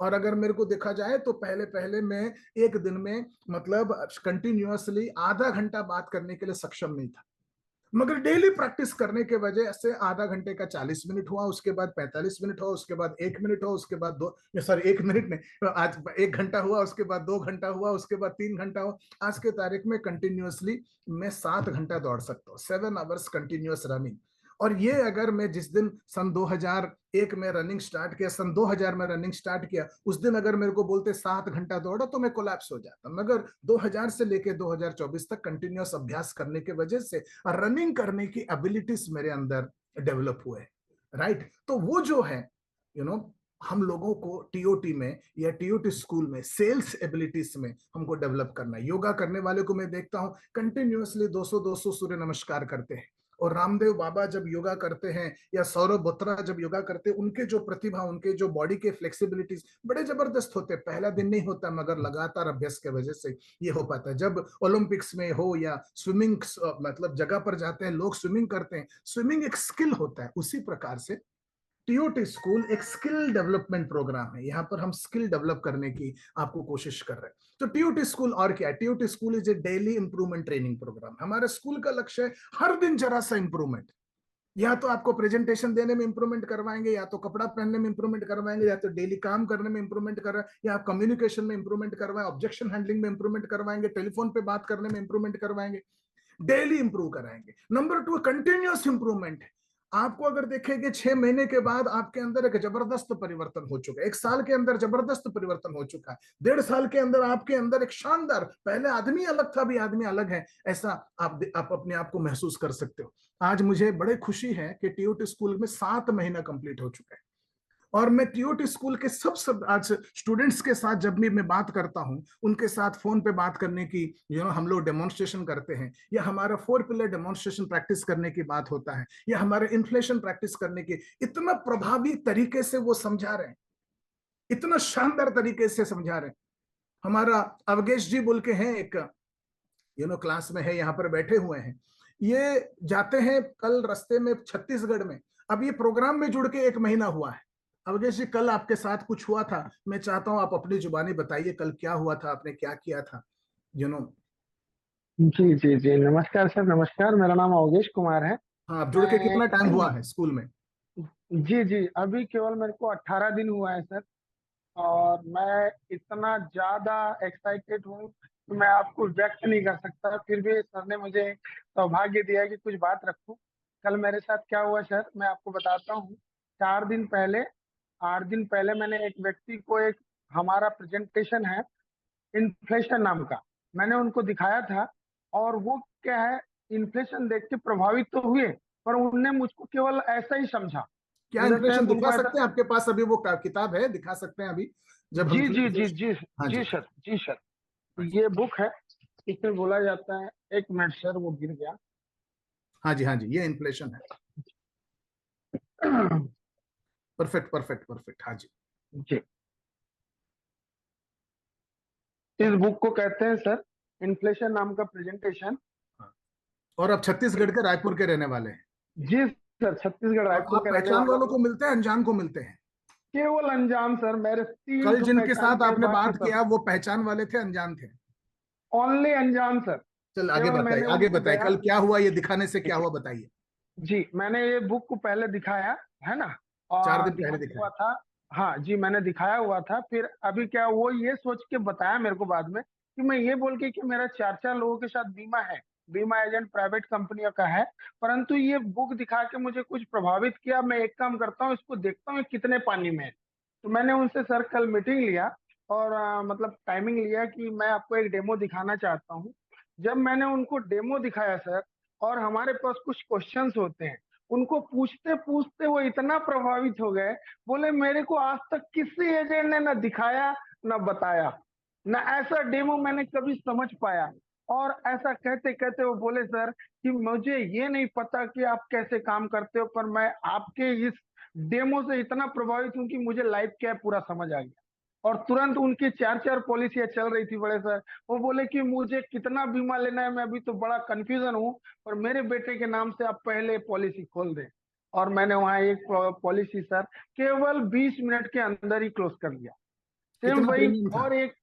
और अगर मेरे को देखा जाए तो पहले पहले मैं एक दिन में मतलब कंटिन्यूअसली आधा घंटा बात करने के लिए सक्षम नहीं था, मगर डेली प्रैक्टिस करने के वजह से आधा घंटे का 40 मिनट हुआ, उसके बाद 45 मिनट हुआ, उसके बाद 1 मिनट हुआ, उसके बाद दो, सॉरी 1 मिनट नहीं, आज 1 घंटा हुआ, उसके बाद 2 घंटा हुआ, उसके बाद 3 घंटा हुआ। आज के तारीख में कंटिन्यूअसली मैं 7 घंटा दौड़ सकता हूँ, 7 आवर्स कंटिन्यूअस रनिंग। और ये अगर मैं जिस दिन सन 2001 में रनिंग स्टार्ट किया, सन 2000 में रनिंग स्टार्ट किया, उस दिन अगर मेरे को बोलते 7 घंटा दौड़ो तो मैं कोलैप्स हो जाता, मगर 2000 से लेके 2024 तक कंटिन्यूअस अभ्यास करने की वजह से रनिंग करने की एबिलिटीज मेरे अंदर डेवलप हुए, राइट। तो वो जो है हम लोगों को टीओटी में या टीओटी स्कूल में सेल्स एबिलिटीज में हमको डेवलप करना है। योगा करने वाले को मैं देखता हूं कंटिन्यूअसली 200 सूर्य नमस्कार करते हैं, और रामदेव बाबा जब योगा करते हैं या सौरभ बोत्रा जब योगा करते हैं, उनके जो प्रतिभा, उनके जो बॉडी के फ्लेक्सिबिलिटीज बड़े जबरदस्त होते हैं। पहला दिन नहीं होता, मगर लगातार अभ्यास की वजह से ये हो पाता है। जब ओलंपिक्स में हो या स्विमिंग मतलब जगह पर जाते हैं लोग स्विमिंग करते हैं, स्विमिंग एक स्किल होता है, उसी प्रकार से टीओटी स्कूल एक स्किल डेवलपमेंट प्रोग्राम है। यहाँ पर हम स्किल डेवलप करने की आपको कोशिश कर रहे हैं। तो टीओटी स्कूल और क्या है? TOT school is a daily improvement training programme. हमारे स्कूल का लक्ष्य है हर दिन जरा सा इंप्रूवमेंट। या तो आपको प्रेजेंटेशन देने में इंप्रूवमेंट करवाएंगे, या तो कपड़ा पहनने में इंप्रूवमेंट करवाएंगे, या तो डेली काम करने में इंप्रूवमेंट कर रहे हैं, या आप कम्युनिकेशन में इंप्रूवमेंट करवाएं, ऑब्जेक्शन हैंडलिंग में इंप्रूवमेंट करवाएंगे, टेलीफोन पे बात करने में इंप्रूवमेंट करवाएंगे, डेली इंप्रूव कराएंगे। नंबर 2 कंटिन्यूअस इंप्रूवमेंट है। आपको अगर देखेंगे 6 महीने के बाद आपके अंदर एक जबरदस्त परिवर्तन हो चुका है, 1 साल के अंदर जबरदस्त परिवर्तन हो चुका है, 1.5 साल के अंदर आपके अंदर एक शानदार, पहले आदमी अलग था, अभी आदमी अलग है, ऐसा आप अपने आप को महसूस कर सकते हो। आज मुझे बड़े खुशी है कि टीओटी स्कूल में 7 महीना कंप्लीट हो चुका है, और मैं टीओटी स्कूल के सब आज स्टूडेंट्स के साथ जब भी मैं बात करता हूं, उनके साथ फोन पे बात करने की हम लोग डेमोन्स्ट्रेशन करते हैं, या हमारा 4 पिलर डेमोन्स्ट्रेशन प्रैक्टिस करने की बात होता है, या हमारे इन्फ्लेशन प्रैक्टिस करने की, इतना प्रभावी तरीके से वो समझा रहे हैं, इतना शानदार तरीके से समझा रहे हैं। हमारा अवगेश जी बोल के हैं एक, क्लास में है, यहाँ पर बैठे हुए हैं, ये जाते हैं कल रास्ते में छत्तीसगढ़ में, अब ये प्रोग्राम में जुड़ के 1 महीना हुआ है। अवगेश जी, कल आपके साथ कुछ हुआ था, मैं चाहता हूं आप अपनी जुबानी बताइए, कल क्या हुआ था, आपने क्या किया था यू नो जी जी जी, नमस्कार सर, नमस्कार। मेरा नाम अवधेश कुमार है। हाँ, आप जुड़ के मैं कितना टाइम हुआ है स्कूल में? जी जी, अभी केवल मेरे को 18 दिन हुआ है सर। और मैं इतना ज्यादा एक्साइटेड हूँ कि मैं आपको व्यक्त नहीं कर सकता। फिर भी सर ने मुझे सौभाग्य दिया कि कुछ बात रखूं। कल मेरे साथ क्या हुआ सर, मैं आपको बताता हूँ। 4 दिन पहले, 8 दिन पहले मैंने एक व्यक्ति को, एक हमारा प्रेजेंटेशन है इन्फ्लेशन नाम का, मैंने उनको दिखाया था। और वो क्या है, इन्फ्लेशन देख के प्रभावित तो हुए, पर उनने मुझको केवल ऐसा ही समझा। क्या इन द इन्फ्लेशन सेंस दिखा उनको ऐसा। सकते हैं? आपके पास अभी वो किताब है, दिखा सकते हैं अभी जब हम जी जी जी इन्फ्लेशन? जी। हाँ जी जी, सर, जी सर। हाँ जी, ये बुक है, इसमें बोला जाता है। 1 मिनट सर, वो गिर गया। हाँ जी, हाँ जी, ये इन्फ्लेशन है। परफेक्ट परफेक्ट परफेक्ट, हाँ जी। जी, इस बुक को कहते हैं सर इन्फ्लेशन नाम का प्रेजेंटेशन। हाँ। और आप छत्तीसगढ़ के रायपुर के रहने वाले हैं? जी सर, छत्तीसगढ़ और रायपुर आप के रहने पहचान वाला वालों हूँ। को मिलते हैं, अनजान को मिलते हैं? केवल अनजान सर, मेरे तीन कल ठो जिनके पहचान साथ के, आपने बाकी बात सब किया वो पहचान वाले थे, अनजान थे? ओनली अनजान सर। चल आगे केवल बताइए, मैंने आगे उनको बताइए, गया। कल क्या हुआ, ये दिखाने से क्या हुआ बताइए। जी, मैंने ये बुक को पहले दिखाया है ना, चार और दिन पहले दिखाया हुआ दिखाया। था। हाँ जी, मैंने दिखाया हुआ था। फिर अभी क्या, वो ये सोच के बताया मेरे को बाद में कि मैं ये बोल के कि मेरा 4 4 लोगों के साथ बीमा है, बीमा एजेंट प्राइवेट कंपनियों का है, परंतु ये बुक दिखा के मुझे कुछ प्रभावित किया। मैं एक काम करता हूँ, इसको देखता हूँ ये कितने पानी में है। तो मैंने उनसे सर कल मीटिंग लिया, और मतलब टाइमिंग लिया कि मैं आपको एक डेमो दिखाना चाहता हूँ। जब मैंने उनको डेमो दिखाया सर, और हमारे पास कुछ क्वेश्चंस होते हैं, उनको पूछते पूछते वो इतना प्रभावित हो गए। बोले मेरे को आज तक किसी एजेंट ने ना दिखाया, ना बताया, ना ऐसा डेमो मैंने कभी समझ पाया। और ऐसा कहते कहते वो बोले सर कि मुझे ये नहीं पता कि आप कैसे काम करते हो, पर मैं आपके इस डेमो से इतना प्रभावित हूं कि मुझे लाइफ क्या है पूरा समझ आ गया। और तुरंत उनकी 4 4 पॉलिसियां चल रही थी बड़े सर। वो बोले कि मुझे कितना बीमा लेना है, मैं अभी तो बड़ा कंफ्यूजन हूँ, और मेरे बेटे के नाम से आप पहले पॉलिसी खोल दें। और मैंने वहां एक पॉलिसी सर केवल 20 मिनट के अंदर ही क्लोज कर लिया। सेम कितना वही। प्रीमियम था? और एक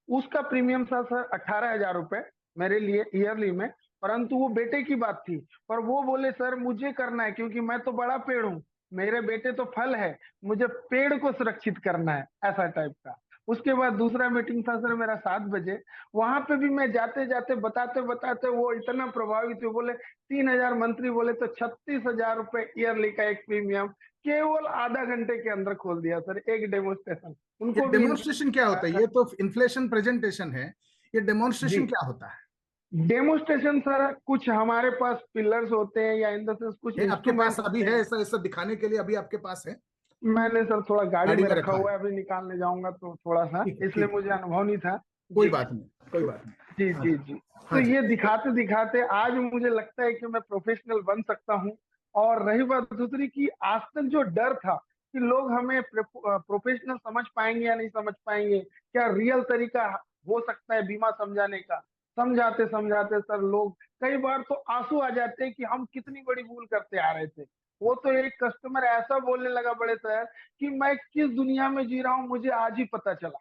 उसका प्रीमियम था सर 18,000 रुपए मेरे लिए ईयरली में। परंतु वो बेटे की बात थी, पर वो बोले सर मुझे करना है क्योंकि मैं तो बड़ा पेड़ हूँ, मेरे बेटे तो फल है, मुझे पेड़ को सुरक्षित करना है, ऐसा टाइप का। उसके बाद दूसरा मीटिंग था सर मेरा 7 बजे। वहां पे भी मैं जाते जाते बताते बताते वो इतना प्रभावित हुए, बोले 3,000 मंत्री बोले तो 36,000 रुपए ईयरली का एक प्रीमियम केवल आधा घंटे के अंदर खोल दिया सर, एक डेमोस्ट्रेशन। ये उनको भी डेमोन्स्ट्रेशन क्या होता है? ये तो इन्फ्लेशन प्रेजेंटेशन है, ये डेमोन्स्ट्रेशन जी, क्या होता है? डेमोस्ट्रेशन सर कुछ हमारे पास पिलर्स होते हैं या इन द सेंस कुछ ये आपके पास इंस्ट्रूमेंट अभी होते है हैं। ऐसा ऐसा दिखाने के लिए? अभी आपके पास है? मैंने सर थोड़ा गाड़ी गाड़ी में में रखा रखा है? हुआ है, अभी निकालने जाऊंगा तो थोड़ा सा, ठीक है, इसलिए ठीक है, मुझे अनुभव नहीं था। कोई जी बात नहीं, कोई बात नहीं। जी हाँ जी जी। जी। तो हाँ जी। ये दिखाते दिखाते आज मुझे लगता है कि मैं प्रोफेशनल बन सकता हूँ। और रही बात दूसरी की, आज तक जो डर था कि लोग हमें प्रोफेशनल समझ पाएंगे या नहीं समझ पाएंगे, क्या रियल तरीका हो सकता है बीमा समझाने का, समझाते समझाते सर लोग कई बार तो आंसू आ जाते हैं कि हम कितनी बड़ी भूल करते आ रहे थे। वो तो एक कस्टमर ऐसा बोलने लगा बड़े सर कि मैं किस दुनिया में जी रहा हूँ मुझे आज ही पता चला,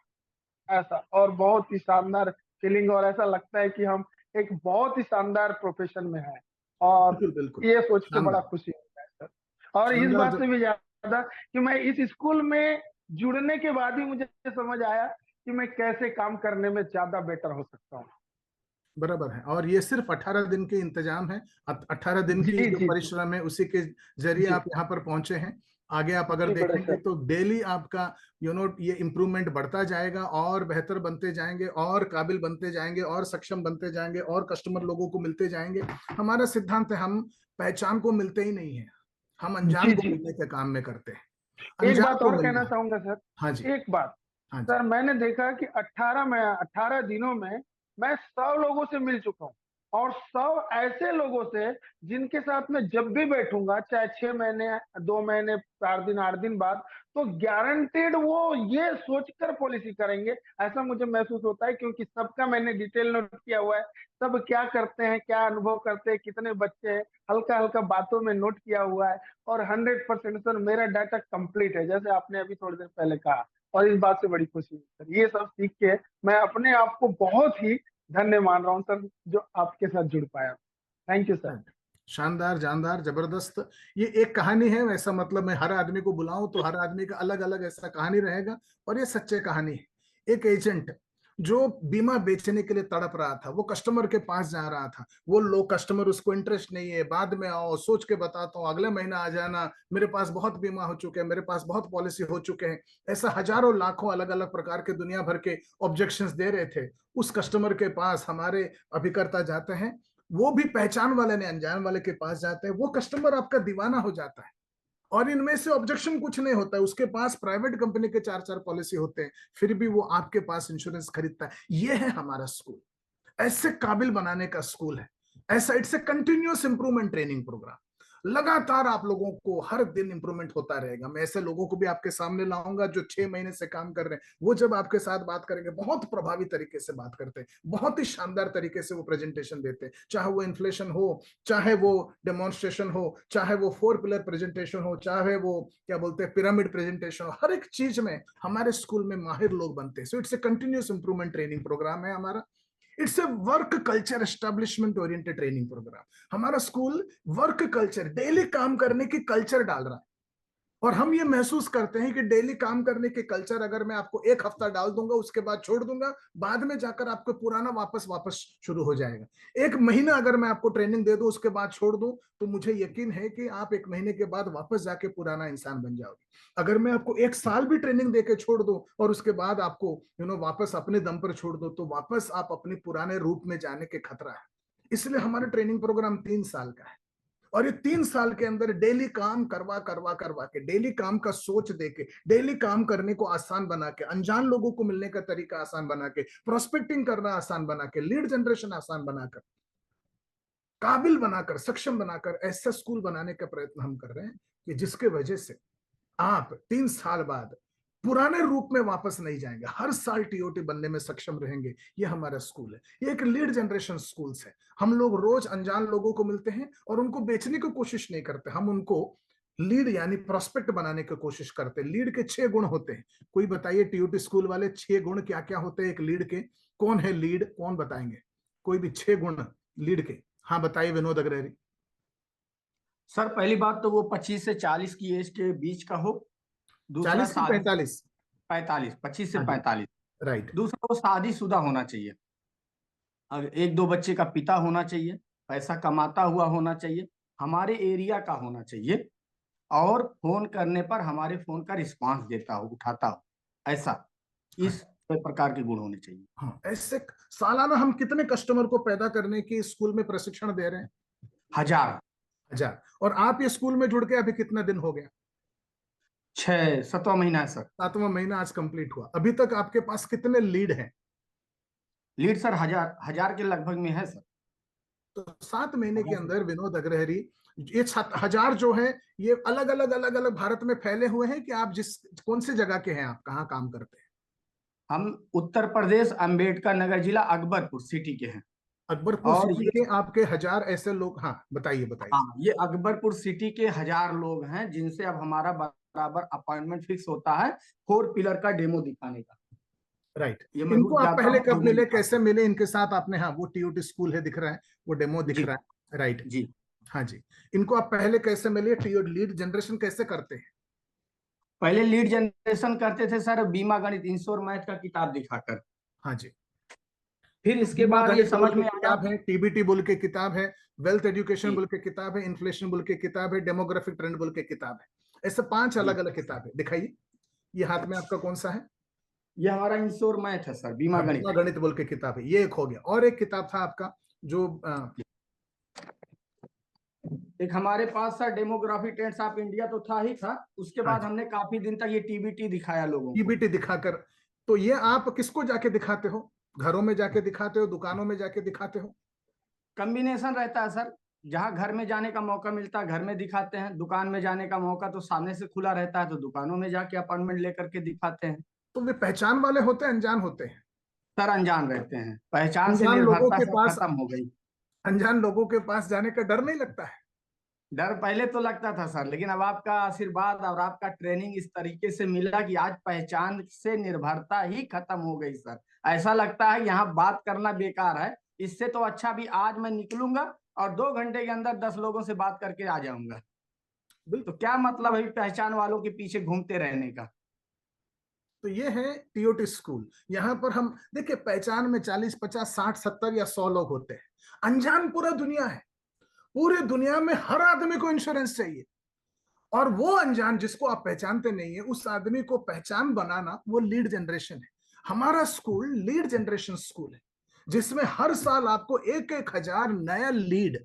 ऐसा। और बहुत ही शानदार फीलिंग, और ऐसा लगता है कि हम एक बहुत ही शानदार प्रोफेशन में हैं। और बिल्कुल बिल्कुल। ये सोच के बड़ा शानदार। खुशी होता है सर। और इस शानदार बात से भी ज्यादा कि मैं इस स्कूल में जुड़ने के बाद ही मुझे समझ आया कि मैं कैसे काम करने में ज्यादा बेटर हो सकता हूँ। बराबर है। और ये सिर्फ 18 दिन के इंतजाम है, 18 दिन की जी जो जी जी परिश्रम है उसी के जरिए जी आप यहाँ पर पहुंचे हैं। आगे आप अगर जी बड़े देखेंगे सर। तो डेली आपका ये इम्प्रूवमेंट बढ़ता जाएगा और बेहतर बनते जाएंगे और काबिल बनते जाएंगे और सक्षम बनते जाएंगे और कस्टमर लोगों को मिलते जाएंगे। हमारा सिद्धांत है, हम पहचान को मिलते ही नहीं है, हम अनजान जी को जी। मिलने के काम में करते हैं। एक अनजान बात को और कहना मिलना। चाहूंगा सर। हाँ जी। एक बात, हाँ जी। सर मैंने देखा कि 18 दिनों में मैं 100 लोगों से मिल चुका हूँ। और 100 ऐसे लोगों से जिनके साथ मैं जब भी बैठूंगा, चाहे 6 महीने, 2 महीने, 4 दिन, 8 दिन बाद, तो गारंटेड वो ये सोचकर पॉलिसी करेंगे, ऐसा मुझे महसूस होता है। क्योंकि सबका मैंने डिटेल नोट किया हुआ है, सब क्या करते हैं, क्या अनुभव करते हैं, कितने बच्चे हैं, हल्का हल्का बातों में नोट किया हुआ है। और 100% सर मेरा डाटा कंप्लीट है, जैसे आपने अभी थोड़ी देर पहले कहा। और इस बात से बड़ी खुशी है सर, ये सब सीख के मैं अपने आप को बहुत ही धन्य मान रहा हूँ सर, जो आपके साथ जुड़ पाया। Thank you sir. हाँ। शानदार, जानदार, जबरदस्त। ये एक कहानी है, वैसा मतलब मैं हर आदमी को बुलाऊं तो हर आदमी का अलग अलग ऐसा कहानी रहेगा। और ये सच्चे कहानी है। एक एजेंट जो बीमा बेचने के लिए तड़प रहा था, वो कस्टमर के पास जा रहा था, वो लोग कस्टमर उसको इंटरेस्ट नहीं है, बाद में आओ, सोच के बताता हूँ, अगले महीना आ जाना, मेरे पास बहुत बीमा हो चुके हैं, मेरे पास बहुत पॉलिसी हो चुके हैं, ऐसा हजारों लाखों अलग अलग प्रकार के दुनिया भर के ऑब्जेक्शंस दे रहे थे। उस कस्टमर के पास हमारे अभिकर्ता जाते हैं, वो भी पहचान वाले ने अनजान वाले के पास जाते हैं, वो कस्टमर आपका दीवाना हो जाता है। और इनमें से ऑब्जेक्शन कुछ नहीं होता है, उसके पास प्राइवेट कंपनी के 4-4 पॉलिसी होते हैं, फिर भी वो आपके पास इंश्योरेंस खरीदता है। ये है हमारा स्कूल, ऐसे काबिल बनाने का स्कूल है। ऐसा it's a continuous improvement training programme. लगातार आप लोगों को हर दिन इंप्रूवमेंट होता रहेगा। मैं ऐसे लोगों को भी आपके सामने लाऊंगा जो 6 महीने से काम कर रहे हैं। वो जब आपके साथ बात करेंगे बहुत प्रभावी तरीके से बात करते हैं, बहुत ही शानदार तरीके से वो प्रेजेंटेशन देते हैं, चाहे वो इन्फ्लेशन हो, चाहे वो डेमोन्स्ट्रेशन हो, चाहे वो 4 पिलर प्रेजेंटेशन हो, चाहे वो क्या बोलते हैं पिरामिड प्रेजेंटेशन हो। हर एक चीज में हमारे स्कूल में माहिर लोग बनते हैं। So it's a continuous improvement training programme है हमारा। It's a work culture establishment oriented training programme. हमारा स्कूल वर्क कल्चर, डेली काम करने की कल्चर डाल रहा है। और हम ये महसूस करते हैं कि डेली काम करने के कल्चर अगर मैं आपको एक हफ्ता डाल दूंगा, उसके बाद छोड़ दूंगा, बाद में जाकर आपको पुराना वापस वापस शुरू हो जाएगा। एक महीना अगर मैं आपको ट्रेनिंग दे दूं, उसके बाद छोड़ दूं, तो मुझे यकीन है कि आप एक महीने के बाद वापस जाके पुराना इंसान बन जाओगे। अगर मैं आपको 1 साल भी ट्रेनिंग देके छोड़ दूं और उसके बाद आपको वापस अपने दम पर छोड़ दो, तो वापस आप अपने पुराने रूप में जाने के खतरा है। इसलिए हमारा ट्रेनिंग प्रोग्राम 3 साल का है। और ये 3 साल के अंदर डेली काम करवा करवा करवा के, डेली काम का सोच देके, डेली काम करने को आसान बना के, अनजान लोगों को मिलने का तरीका आसान बना के, प्रोस्पेक्टिंग करना आसान बना के, लीड जनरेशन आसान बनाकर, काबिल बनाकर, सक्षम बनाकर ऐसा स्कूल बनाने का प्रयत्न हम कर रहे हैं कि जिसके वजह से आप 3 साल बाद पुराने रूप में वापस नहीं जाएंगे, हर साल टीओटी बनने में सक्षम रहेंगे। ये हमारा स्कूल है, ये एक लीड जनरेशन स्कूल्स है। हम लोग रोज अनजान लोगों को मिलते हैं और उनको बेचने की कोशिश नहीं करते, हम उनको लीड यानी प्रोस्पेक्ट बनाने की कोशिश करते हैं। लीड के 6 गुण होते हैं। कोई बताइए टीयूटी स्कूल वाले 6 गुण क्या क्या होते हैं एक लीड के? कौन है लीड, कौन बताएंगे? कोई भी 6 गुण लीड के। हाँ बताइए विनोद अग्रहरी। सर पहली बात तो वो 25 से 40 की एज के बीच का हो। दूसरा 40 की शादी 45? 45, 25 से हाँ जी, 45। राइट। दूसरा वो शादीशुदा होना चाहिए, और 1-2 बच्चे का पिता होना चाहिए, पैसा कमाता हुआ होना चाहिए, हमारे एरिया का होना चाहिए, और फोन करने पर हमारे फोन का रिस्पांस देता हो, उठाता हो, ऐसा हाँ, इस प्रकार के गुण होने चाहिए। हाँ, ऐसे सालाना हम कितने कस्टमर को पैदा करने की स्कूल में प्रशिक्षण दे रहे हैं? 1000। 1000। और आप ये स्कूल में जुड़ के अभी कितना दिन हो गया? 7वां महीना है सर। 7वां महीना आज कंप्लीट हुआ। अभी तक आपके पास कितने लीड हैं? लीड सर 1000 के लगभग में है सर। तो 7 महीने के अंदर विनोद अग्रहरी, ये 1000 जो है ये अलग अलग भारत में फैले हुए हैं कि आप जिस कौन सी जगह के हैं, आप कहाँ काम करते हैं? हम उत्तर प्रदेश अंबेडकर नगर जिला अकबरपुर सिटी के हैं। अकबरपुर और सिटी ये के आपके 1000 ऐसे लोग? हाँ बताइए बताइए। हाँ, ये अकबरपुर सिटी के 1000 लोग हैं जिनसे अब हमारा बराबर अपॉइंटमेंट फिक्स होता है 4 पिलर का डेमो दिखाने का। राइट। ये मैं इनको रुक आप जाता पहले हूँ, कब डेमो मिले, दिखाता कैसे हूँ। मिले इनके साथ आपने? हाँ वो टीयूटी स्कूल है दिख रहा है, वो डेमो दिख जी रहा है, राइट। जी। हाँ जी। इनको आप पहले कैसे मिले? टीयूटी लीड जनरेशन कैसे करते हैं? पहले लीड जनरेशन करते थे सर बीमा गणित इंश्योर मैथ का किताब दिखाकर। हाँ जी। फिर इसके बीमा बाद ये गणित बोल समझ के में आया। किताब है, टीबीटी बोल के किताब है, वेल्थ एजुकेशन जी बोल के किताब है, इन्फ्लेशन बोल के किताब है, डेमोग्राफिक ट्रेंड बोल के किताब है। ऐसे 5 जी। अलग अलग किताब है। दिखाइए, ये हाथ में आपका कौन सा है? ये हमारा इंश्योर मैथ है सर, बीमा हाँ बीमा गणित। गणित बोल के किताब है, ये एक हो गया। और एक किताब था आपका जो एक हमारे पास sir demography trends of India तो था ही था, उसके हाँ बाद जी, हमने काफी दिन तक ये टीबीटी दिखाया लोगों को। टीबीटी दिखाकर। तो ये आप किसको जाके दिखाते हो? घरों में जाके दिखाते हो, दुकानों में जाके दिखाते हो? कॉम्बिनेशन रहता है सर, जहाँ घर में जाने का मौका मिलता है घर में दिखाते हैं, दुकान में जाने का मौका तो सामने से खुला रहता है तो दुकानों में जाके अपॉइंटमेंट लेकर के दिखाते हैं। तो वे पहचान वाले होते हैं, अनजान होते हैं? सर अनजान रहते हैं, पहचान से अनजान लोगों निर्भरता के सब पास, खत्म हो गई। अनजान लोगों के पास जाने का डर नहीं लगता है? डर पहले तो लगता था सर, लेकिन अब आपका आशीर्वाद और आपका ट्रेनिंग इस तरीके से मिला कि आज पहचान से निर्भरता ही खत्म हो गई सर। ऐसा लगता है यहाँ बात करना बेकार है, इससे तो अच्छा भी आज मैं निकलूंगा और 2 घंटे के अंदर 10 लोगों से बात करके आ जाऊंगा। तो बिल्कुल। क्या मतलब है पहचान वालों के पीछे घूमते रहने का। तो ये है टीओटी स्कूल। यहाँ पर हम देखिए, पहचान में 40 50 60 70 या 100 लोग होते हैं। अनजान पूरा दुनिया है। पूरे दुनिया में हर आदमी को इंश्योरेंस चाहिए, और वो अनजान जिसको आप पहचानते नहीं है, उस आदमी को पहचान बनाना, वो लीड जनरेशन है। हमारा स्कूल लीड जनरेशन स्कूल है, जिसमें हर साल आपको 1-1000 नया लीड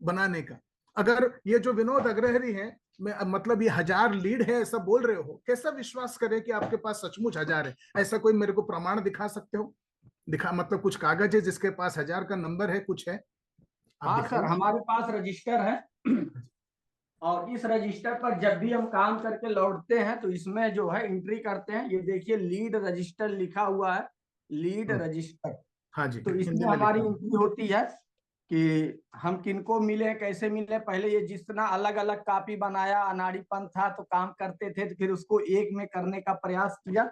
बनाने का। अगर ये जो विनोद अग्रहरी है, मैं मतलब ये 1000 लीड है ऐसा बोल रहे हो, कैसा विश्वास करें कि आपके पास सचमुच 1000 है? ऐसा कोई मेरे को प्रमाण दिखा सकते हो? दिखा मतलब कुछ कागज है जिसके पास 1000 का नंबर है, कुछ है? आप हाँ सर, दिखाइए। हमारे पास रजिस्टर है और इस रजिस्टर पर जब भी हम काम करके लौटते हैं तो इसमें जो है एंट्री करते हैं, ये देखिए लीड रजिस्टर लिखा हुआ है, लीड रजिस्टर। हाँ जी, तो हिंदी इसमें में हमारी लिखा हुआ। एंट्री होती है कि हम किनको मिले, कैसे मिले। पहले ये जितना अलग अलग कॉपी बनाया, अनाड़ीपन था तो काम करते थे, तो फिर उसको एक में करने का प्रयास किया।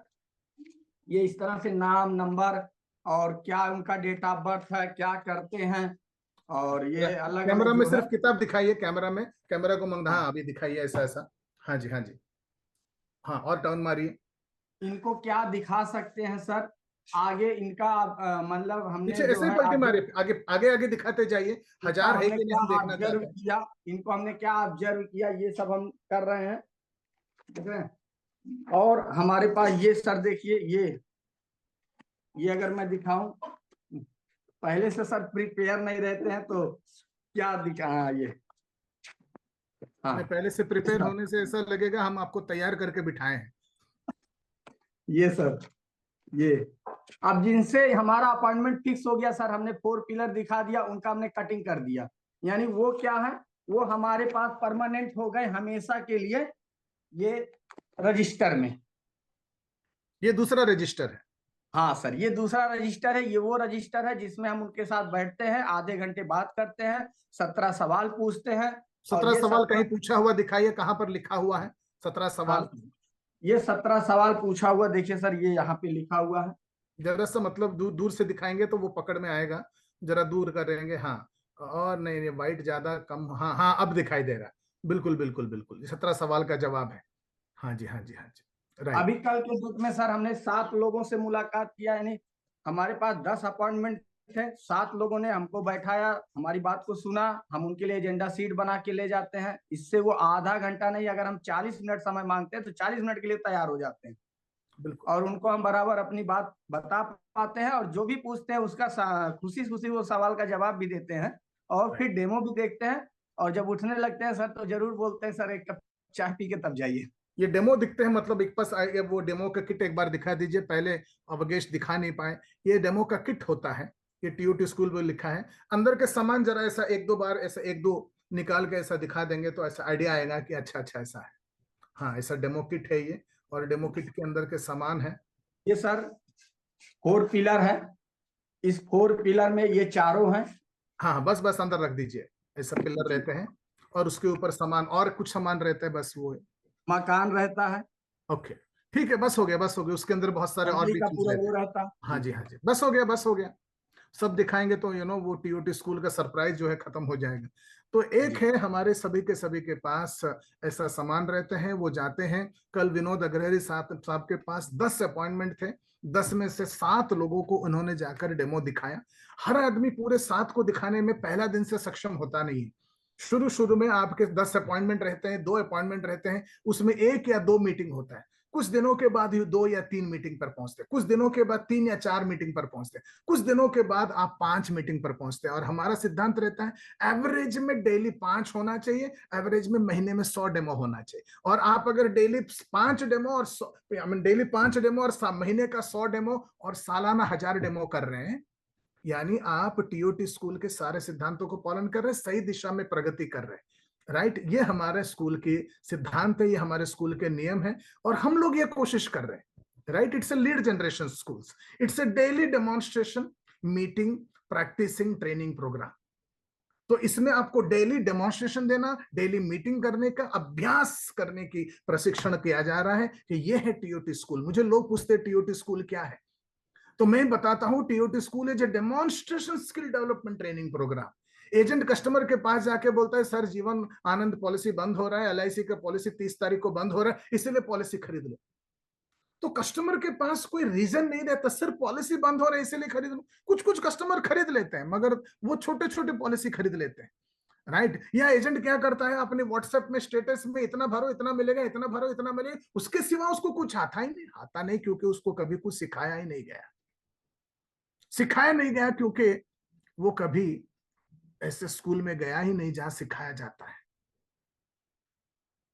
ये इस तरह से नाम, नंबर और क्या उनका डेट ऑफ बर्थ है, क्या करते हैं, और ये अलग कैमरा अलग में जो है। सिर्फ किताब दिखाइए, कैमरा में, कैमरा को मंग, हाँ अभी दिखाइए ऐसा ऐसा। हाँ जी, हाँ जी, हाँ और टर्न मारिए। इनको क्या दिखा सकते हैं सर, आगे इनका मतलब पीछे हमने जो ऐसे ही है पलटी ऑब्जर्व, मारिए, आगे आगे आगे दिखाते जाइए। इनका 1000 है हमने कि नहीं क्या हम देखना ऑब्जर्व चाहते हैं। किया, इनको हमने क्या ऑब्जर्व किया, ये सब हम कर रहे हैं, ठीक है। और हमारे पास ये सर देखिए, ये अगर मैं दिखाऊं, पहले से सर प्रिपेयर नहीं रहते हैं तो क्या दिखा, हाँ ये, नहीं, हाँ पहले से प्रिपेयर होने से ऐसा लगेगा हम आपको तैयार करके बिठाए हैं। ये सर, ये अब जिनसे हमारा अपॉइंटमेंट फिक्स हो गया सर, हमने 4 पिलर दिखा दिया, उनका हमने कटिंग कर दिया, यानी वो क्या है, वो हमारे पास परमानेंट हो गए हमेशा के लिए ये रजिस्टर में। ये दूसरा रजिस्टर है। हाँ सर, ये दूसरा रजिस्टर है, ये वो रजिस्टर है जिसमें हम उनके साथ बैठते हैं, आधे घंटे बात करते हैं, 17 सवाल पूछते हैं, 17 सवाल कहीं पूछा हुआ दिखाइए, कहाँ पर लिखा हुआ है 17 सवाल? ये 17 सवाल पूछा हुआ देखिए सर, ये यहाँ पे लिखा हुआ है। जरा सा मतलब दूर दूर से दिखाएंगे तो वो पकड़ में आएगा, जरा दूर करेंगे। हाँ, और नहीं वाइट ज्यादा कम, हाँ हाँ अब दिखाई दे रहा है, बिल्कुल बिल्कुल बिल्कुल 17 सवाल का जवाब है। हाँ जी हाँ जी हाँ जी, राइट। अभी कल के डेट में सर हमने 7 लोगों से मुलाकात किया, यानी हमारे पास 10 अपॉइंटमेंट थे, 7 लोगों ने हमको बैठाया, हमारी बात को सुना, हम उनके लिए एजेंडा सीट बना के ले जाते हैं। इससे वो आधा घंटा नहीं, अगर हम 40 मिनट समय मांगते हैं तो 40 मिनट के लिए तैयार हो जाते हैं। बिल्कुल। और उनको हम बराबर अपनी बात बता पाते हैं, और जो भी पूछते हैं उसका खुशी खुशी वो सवाल का जवाब भी देते हैं, और फिर डेमो भी देखते हैं। और जब उठने लगते हैं सर तो जरूर बोलते हैं, सर एक कप चाय पी के तब जाइए। ये डेमो दिखते हैं, मतलब एक पास वो डेमो का किट एक बार दिखा दीजिए, पहले अवगेश दिखा नहीं पाए। ये डेमो का किट होता है, ये टीयूटी स्कूल में लिखा है। अंदर के सामान जरा ऐसा एक दो बार ऐसा एक दो निकाल के ऐसा दिखा देंगे तो ऐसा आइडिया आएगा कि अच्छा अच्छा ऐसा है। हाँ, ऐसा डेमो किट है ये, और डेमो किट के अंदर के सामान है। ये सर 4 पिलर है, इस 4 पिलर में ये चारों हैं। हाँ हाँ, बस बस अंदर रख दीजिए, ऐसा पिलर रहते हैं और उसके ऊपर सामान और कुछ सामान रहता है, बस वो। मकान रहता है। ओके, ठीक है, बस हो गया बस हो गया, उसके अंदर बहुत सारे और बिजली भी का चीज पूरा रहते वो हैं। रहता। हाँ जी हाँ जी, बस हो गया बस हो गया, सब दिखाएंगे तो वो टीयूटी स्कूल का सरप्राइज जो है खत्म हो जाएगा। तो एक है हमारे सभी के पास ऐसा सामान रहते हैं, वो जाते हैं। कल विनोद अग्रहरी साहब के पास 10 अपॉइंटमेंट थे, 10 में से 7 लोगों को उन्होंने जाकर डेमो दिखाया। हर आदमी पूरे 7 को दिखाने में पहला दिन से सक्षम होता नहीं है। शुरू शुरू में आपके 10 अपॉइंटमेंट रहते हैं, 2 अपॉइंटमेंट रहते हैं, उसमें 1 या 2 मीटिंग होता है। कुछ दिनों के बाद 2 या 3 मीटिंग पर पहुंचते, कुछ दिनों के बाद 3 या 4 मीटिंग पर पहुंचते, कुछ दिनों के बाद आप 5 मीटिंग पर पहुंचते हैं। और हमारा सिद्धांत रहता है एवरेज में डेली 5 होना चाहिए, एवरेज में महीने में 100 डेमो होना चाहिए। और आप अगर डेली 5 डेमो और डेली 5 डेमो और महीने का 100 डेमो और सालाना 1000 डेमो कर रहे हैं, यानी आप टीओटी स्कूल के सारे सिद्धांतों को पालन कर रहे हैं, सही दिशा में प्रगति कर रहे हैं। राइट, ये हमारे स्कूल की सिद्धांत है, ये हमारे स्कूल के नियम है, और हम लोग ये कोशिश कर रहे हैं। Right, it's a lead generation schools, it's a daily demonstration meeting practising training programme. तो इसमें आपको डेली डेमोन्स्ट्रेशन देना, डेली मीटिंग करने का अभ्यास करने की प्रशिक्षण किया जा रहा है कि ये है टीओटी स्कूल। मुझे लोग पूछते हैं टीओटी स्कूल क्या है, तो मैं बताता हूं TOT school is a demonstration skill development training programme. Agent customer के पास जाके बोलता है सर जीवन आनंद पॉलिसी बंद हो रहा है, एलआईसी का पॉलिसी 30 तारीख को बंद हो रहा है, इसलिए पॉलिसी खरीद लो। तो कस्टमर के पास कोई रीजन नहीं रहता, सिर्फ पॉलिसी बंद हो रहा है इसलिए खरीद लो। कुछ कुछ कस्टमर खरीद लेते हैं, मगर वो छोटे छोटे पॉलिसी खरीद लेते हैं। राइट, या एजेंट क्या करता है अपने व्हाट्सएप में स्टेटस में इतना भरो इतना मिलेगा, इतना भरो इतना मिलेगा, उसके सिवा उसको कुछ आता नहीं क्योंकि उसको कभी कुछ सिखाया ही नहीं गया। सिखाया नहीं गया क्योंकि वो कभी ऐसे स्कूल में गया ही नहीं जहां सिखाया जाता है।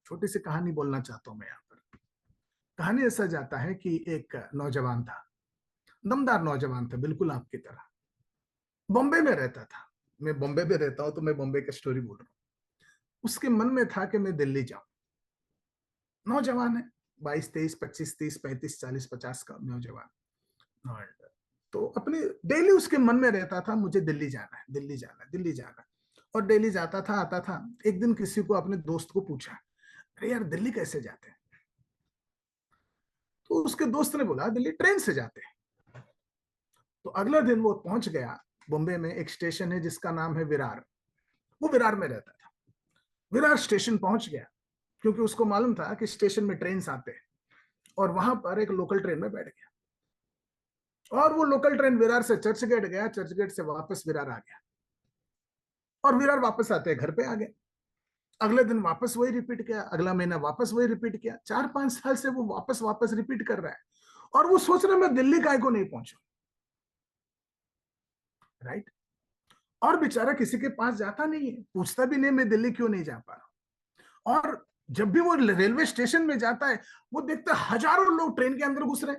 छोटी सी कहानी बोलना चाहता हूं मैं यहाँ पर। कहानी ऐसा जाता है कि एक नौजवान था, दमदार नौजवान था, बिल्कुल आपकी तरह, बॉम्बे में रहता था। मैं बॉम्बे में रहता हूं तो मैं बॉम्बे की स्टोरी बोल रहा हूँ। उसके मन में था कि मैं दिल्ली जाऊं। नौजवान है, 22 23 25 30 35 40 50 का नौजवान। तो अपने डेली उसके मन में रहता था मुझे दिल्ली जाना है, दिल्ली जाना है, दिल्ली जाना है। और डेली जाता था आता था। एक दिन किसी को अपने दोस्त को पूछा, अरे यार दिल्ली कैसे जाते हैं? तो उसके दोस्त ने बोला दिल्ली ट्रेन से जाते हैं। तो अगला दिन वो पहुंच गया बॉम्बे में, एक स्टेशन है जिसका नाम है विरार। वो विरार में रहता था। विरार स्टेशन पहुंच गया क्योंकि उसको मालूम था कि स्टेशन में ट्रेन आते हैं, और वहां पर एक लोकल ट्रेन में बैठ गया। और वो लोकल ट्रेन विरार से चर्च गेट गया, चर्च गेट से वापस विरार आ गया, और विरार वापस आते घर पे आ गए। अगले दिन वापस वही रिपीट किया, अगला महीना वापस वही रिपीट किया। 4-5 साल से वो वापस वापस रिपीट कर रहा है, और वो सोच रहा है मैं दिल्ली काय को नहीं पहुंचू। राइट, और बेचारा किसी के पास जाता नहीं है, पूछता भी नहीं मैं दिल्ली क्यों नहीं जा पा रहा। और जब भी वो रेलवे स्टेशन में जाता है, वो देखता है हजारों लोग ट्रेन के अंदर घुस रहे,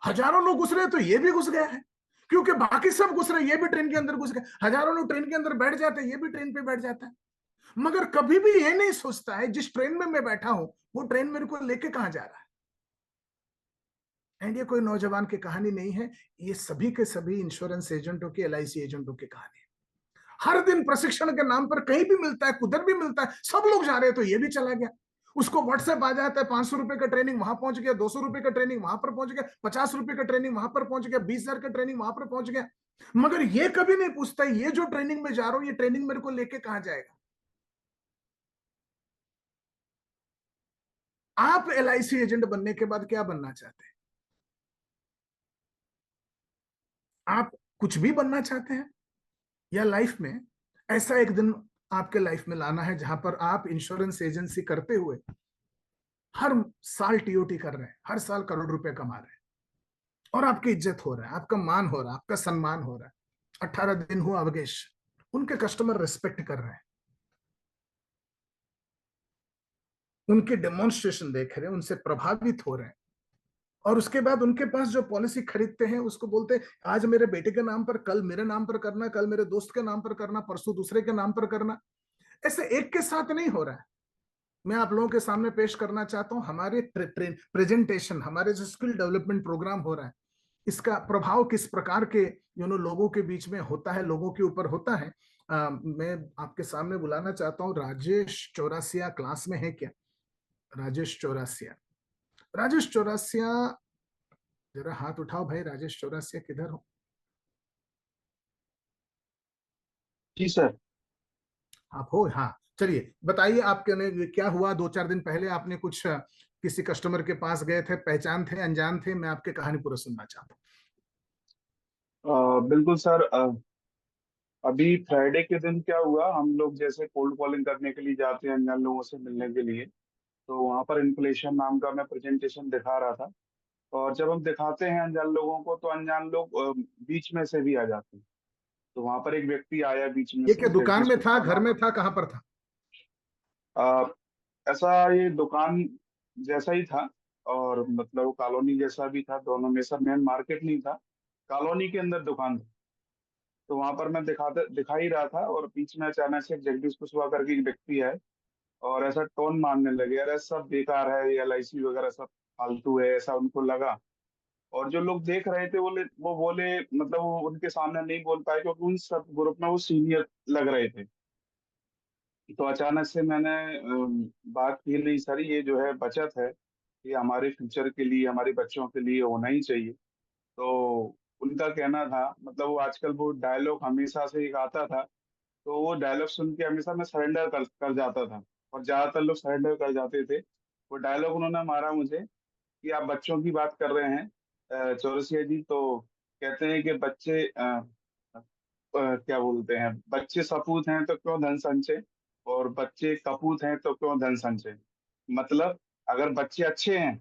हजारों लोग घुस रहे, तो ये भी घुस गया है क्योंकि बाकी सब घुस रहे, ये भी ट्रेन के अंदर घुस गए। हजारों लोग ट्रेन के अंदर बैठ जाते हैं, ये भी ट्रेन पे बैठ जाता है। मगर कभी भी ये नहीं सोचता है जिस ट्रेन में मैं बैठा हूं वो ट्रेन मेरे को लेके कहां जा रहा है। एंड ये कोई नौजवान की कहानी नहीं है, ये सभी के सभी इंश्योरेंस एजेंटों की, एलआईसी एजेंटों की कहानी है। हर दिन प्रशिक्षण के नाम पर कहीं भी मिलता है, कुधर भी मिलता है, सब लोग जा रहे हैं, तो ये भी चला गया। उसको व्हाट्सएप आ जाता है, 500 रुपए का ट्रेनिंग वहां पहुंच गया, 200 रुपए का ट्रेनिंग वहां पर पहुंच गया, 50 रुपए का ट्रेनिंग वहां पर पहुंच गया, 20,000 का ट्रेनिंग वहां पर पहुंच गया। मगर ये कभी नहीं पूछता ये जो ट्रेनिंग में जा रहा हूं, ये ट्रेनिंग मेरे को लेके कहां जाएगा। आप LIC एजेंट बनने के बाद क्या बनना चाहते हैं? आप कुछ भी बनना चाहते हैं, या लाइफ में ऐसा एक दिन आपके लाइफ में लाना है जहां पर आप इंश्योरेंस एजेंसी करते हुए हर साल TOT कर रहे हैं, हर साल करोड़ रुपए कमा रहे हैं, और आपकी इज्जत हो रहा है, आपका मान हो रहा है, आपका सम्मान हो रहा है। 18 दिन हुआ अवगेश, उनके कस्टमर रिस्पेक्ट कर रहे हैं, उनके डेमोन्स्ट्रेशन देख रहे हैं, उनसे प्रभावित हो रहे हैं, और उसके बाद उनके पास जो पॉलिसी खरीदते हैं उसको बोलते हैं आज मेरे बेटे के नाम पर, कल मेरे नाम पर करना, कल मेरे दोस्त के नाम पर करना, परसों दूसरे के नाम पर करना। ऐसे एक के साथ नहीं हो रहा है। मैं आप लोगों के सामने पेश करना चाहता हूं हमारे प्रेजेंटेशन, हमारे जो स्किल डेवलपमेंट प्रोग्राम हो रहा है, इसका प्रभाव किस प्रकार के लोगों के बीच में होता है, लोगों के ऊपर होता है। मैं आपके सामने बुलाना चाहता हूं राजेश चौरासिया। क्लास में है क्या राजेश चौरासिया? राजेश चौरासिया, जरा हाथ उठाओ भाई। राजेश चौरासिया किधर हो? जी सर। आप हो? हाँ, चलिए बताइए आपके क्या हुआ। 2-4 दिन पहले आपने कुछ किसी कस्टमर के पास गए थे, पहचान थे, अनजान थे? मैं आपकी कहानी पूरा सुनना चाहता बिल्कुल सर। अभी फ्राइडे के दिन क्या हुआ, हम लोग जैसे कोल्ड कॉलिंग करने के लिए जाते हैं अनजान लोगों से मिलने के लिए, तो वहाँ पर इन्फ्लेशन नाम का मैं प्रेजेंटेशन दिखा रहा था। और जब हम दिखाते हैं अनजान लोगों को तो अनजान लोग बीच में से भी आ जाते हैं। तो वहाँ पर एक व्यक्ति आया बीच में हूँ। ये से, क्या उस व्यक्ति दुकान में से था, घर खाना में था, कहाँ पर था? अ, ऐसा ये दुकान जैसा ही था, और मतलब कॉलोनी जैसा भी था, दोनों में सब मेन मार्केट नहीं था, कॉलोनी के अंदर दुकान थी। तो वहां पर मैं दिखा ही रहा था, और बीच में अचानक से एक जगदीश कुशवाहा करके एक व्यक्ति है, और ऐसा टोन मारने लगे, अरे सब बेकार है, ये LIC वगैरह सब फालतू है, ऐसा उनको लगा। और जो लोग देख रहे थे वो बोले, मतलब वो उनके सामने नहीं बोल पाए क्योंकि उन सब ग्रुप में वो सीनियर लग रहे थे। तो अचानक से मैंने बात की, नहीं सर ये जो है बचत है, ये हमारे फ्यूचर के लिए, हमारे बच्चों के लिए होना ही चाहिए। तो उनका कहना था, मतलब वो आजकल वो डायलॉग हमेशा से एक आता था, तो वो डायलॉग सुन के हमेशा मैं सरेंडर कर जाता था, और ज्यादातर लोग सरेंडर कर जाते थे। वो डायलॉग उन्होंने मारा मुझे कि आप बच्चों की बात कर रहे हैं चौरसिया जी, तो कहते हैं कि बच्चे क्या बोलते हैं, बच्चे सपूत हैं तो क्यों धन संचय, और बच्चे कपूत हैं तो क्यों धन संचय। मतलब अगर बच्चे अच्छे हैं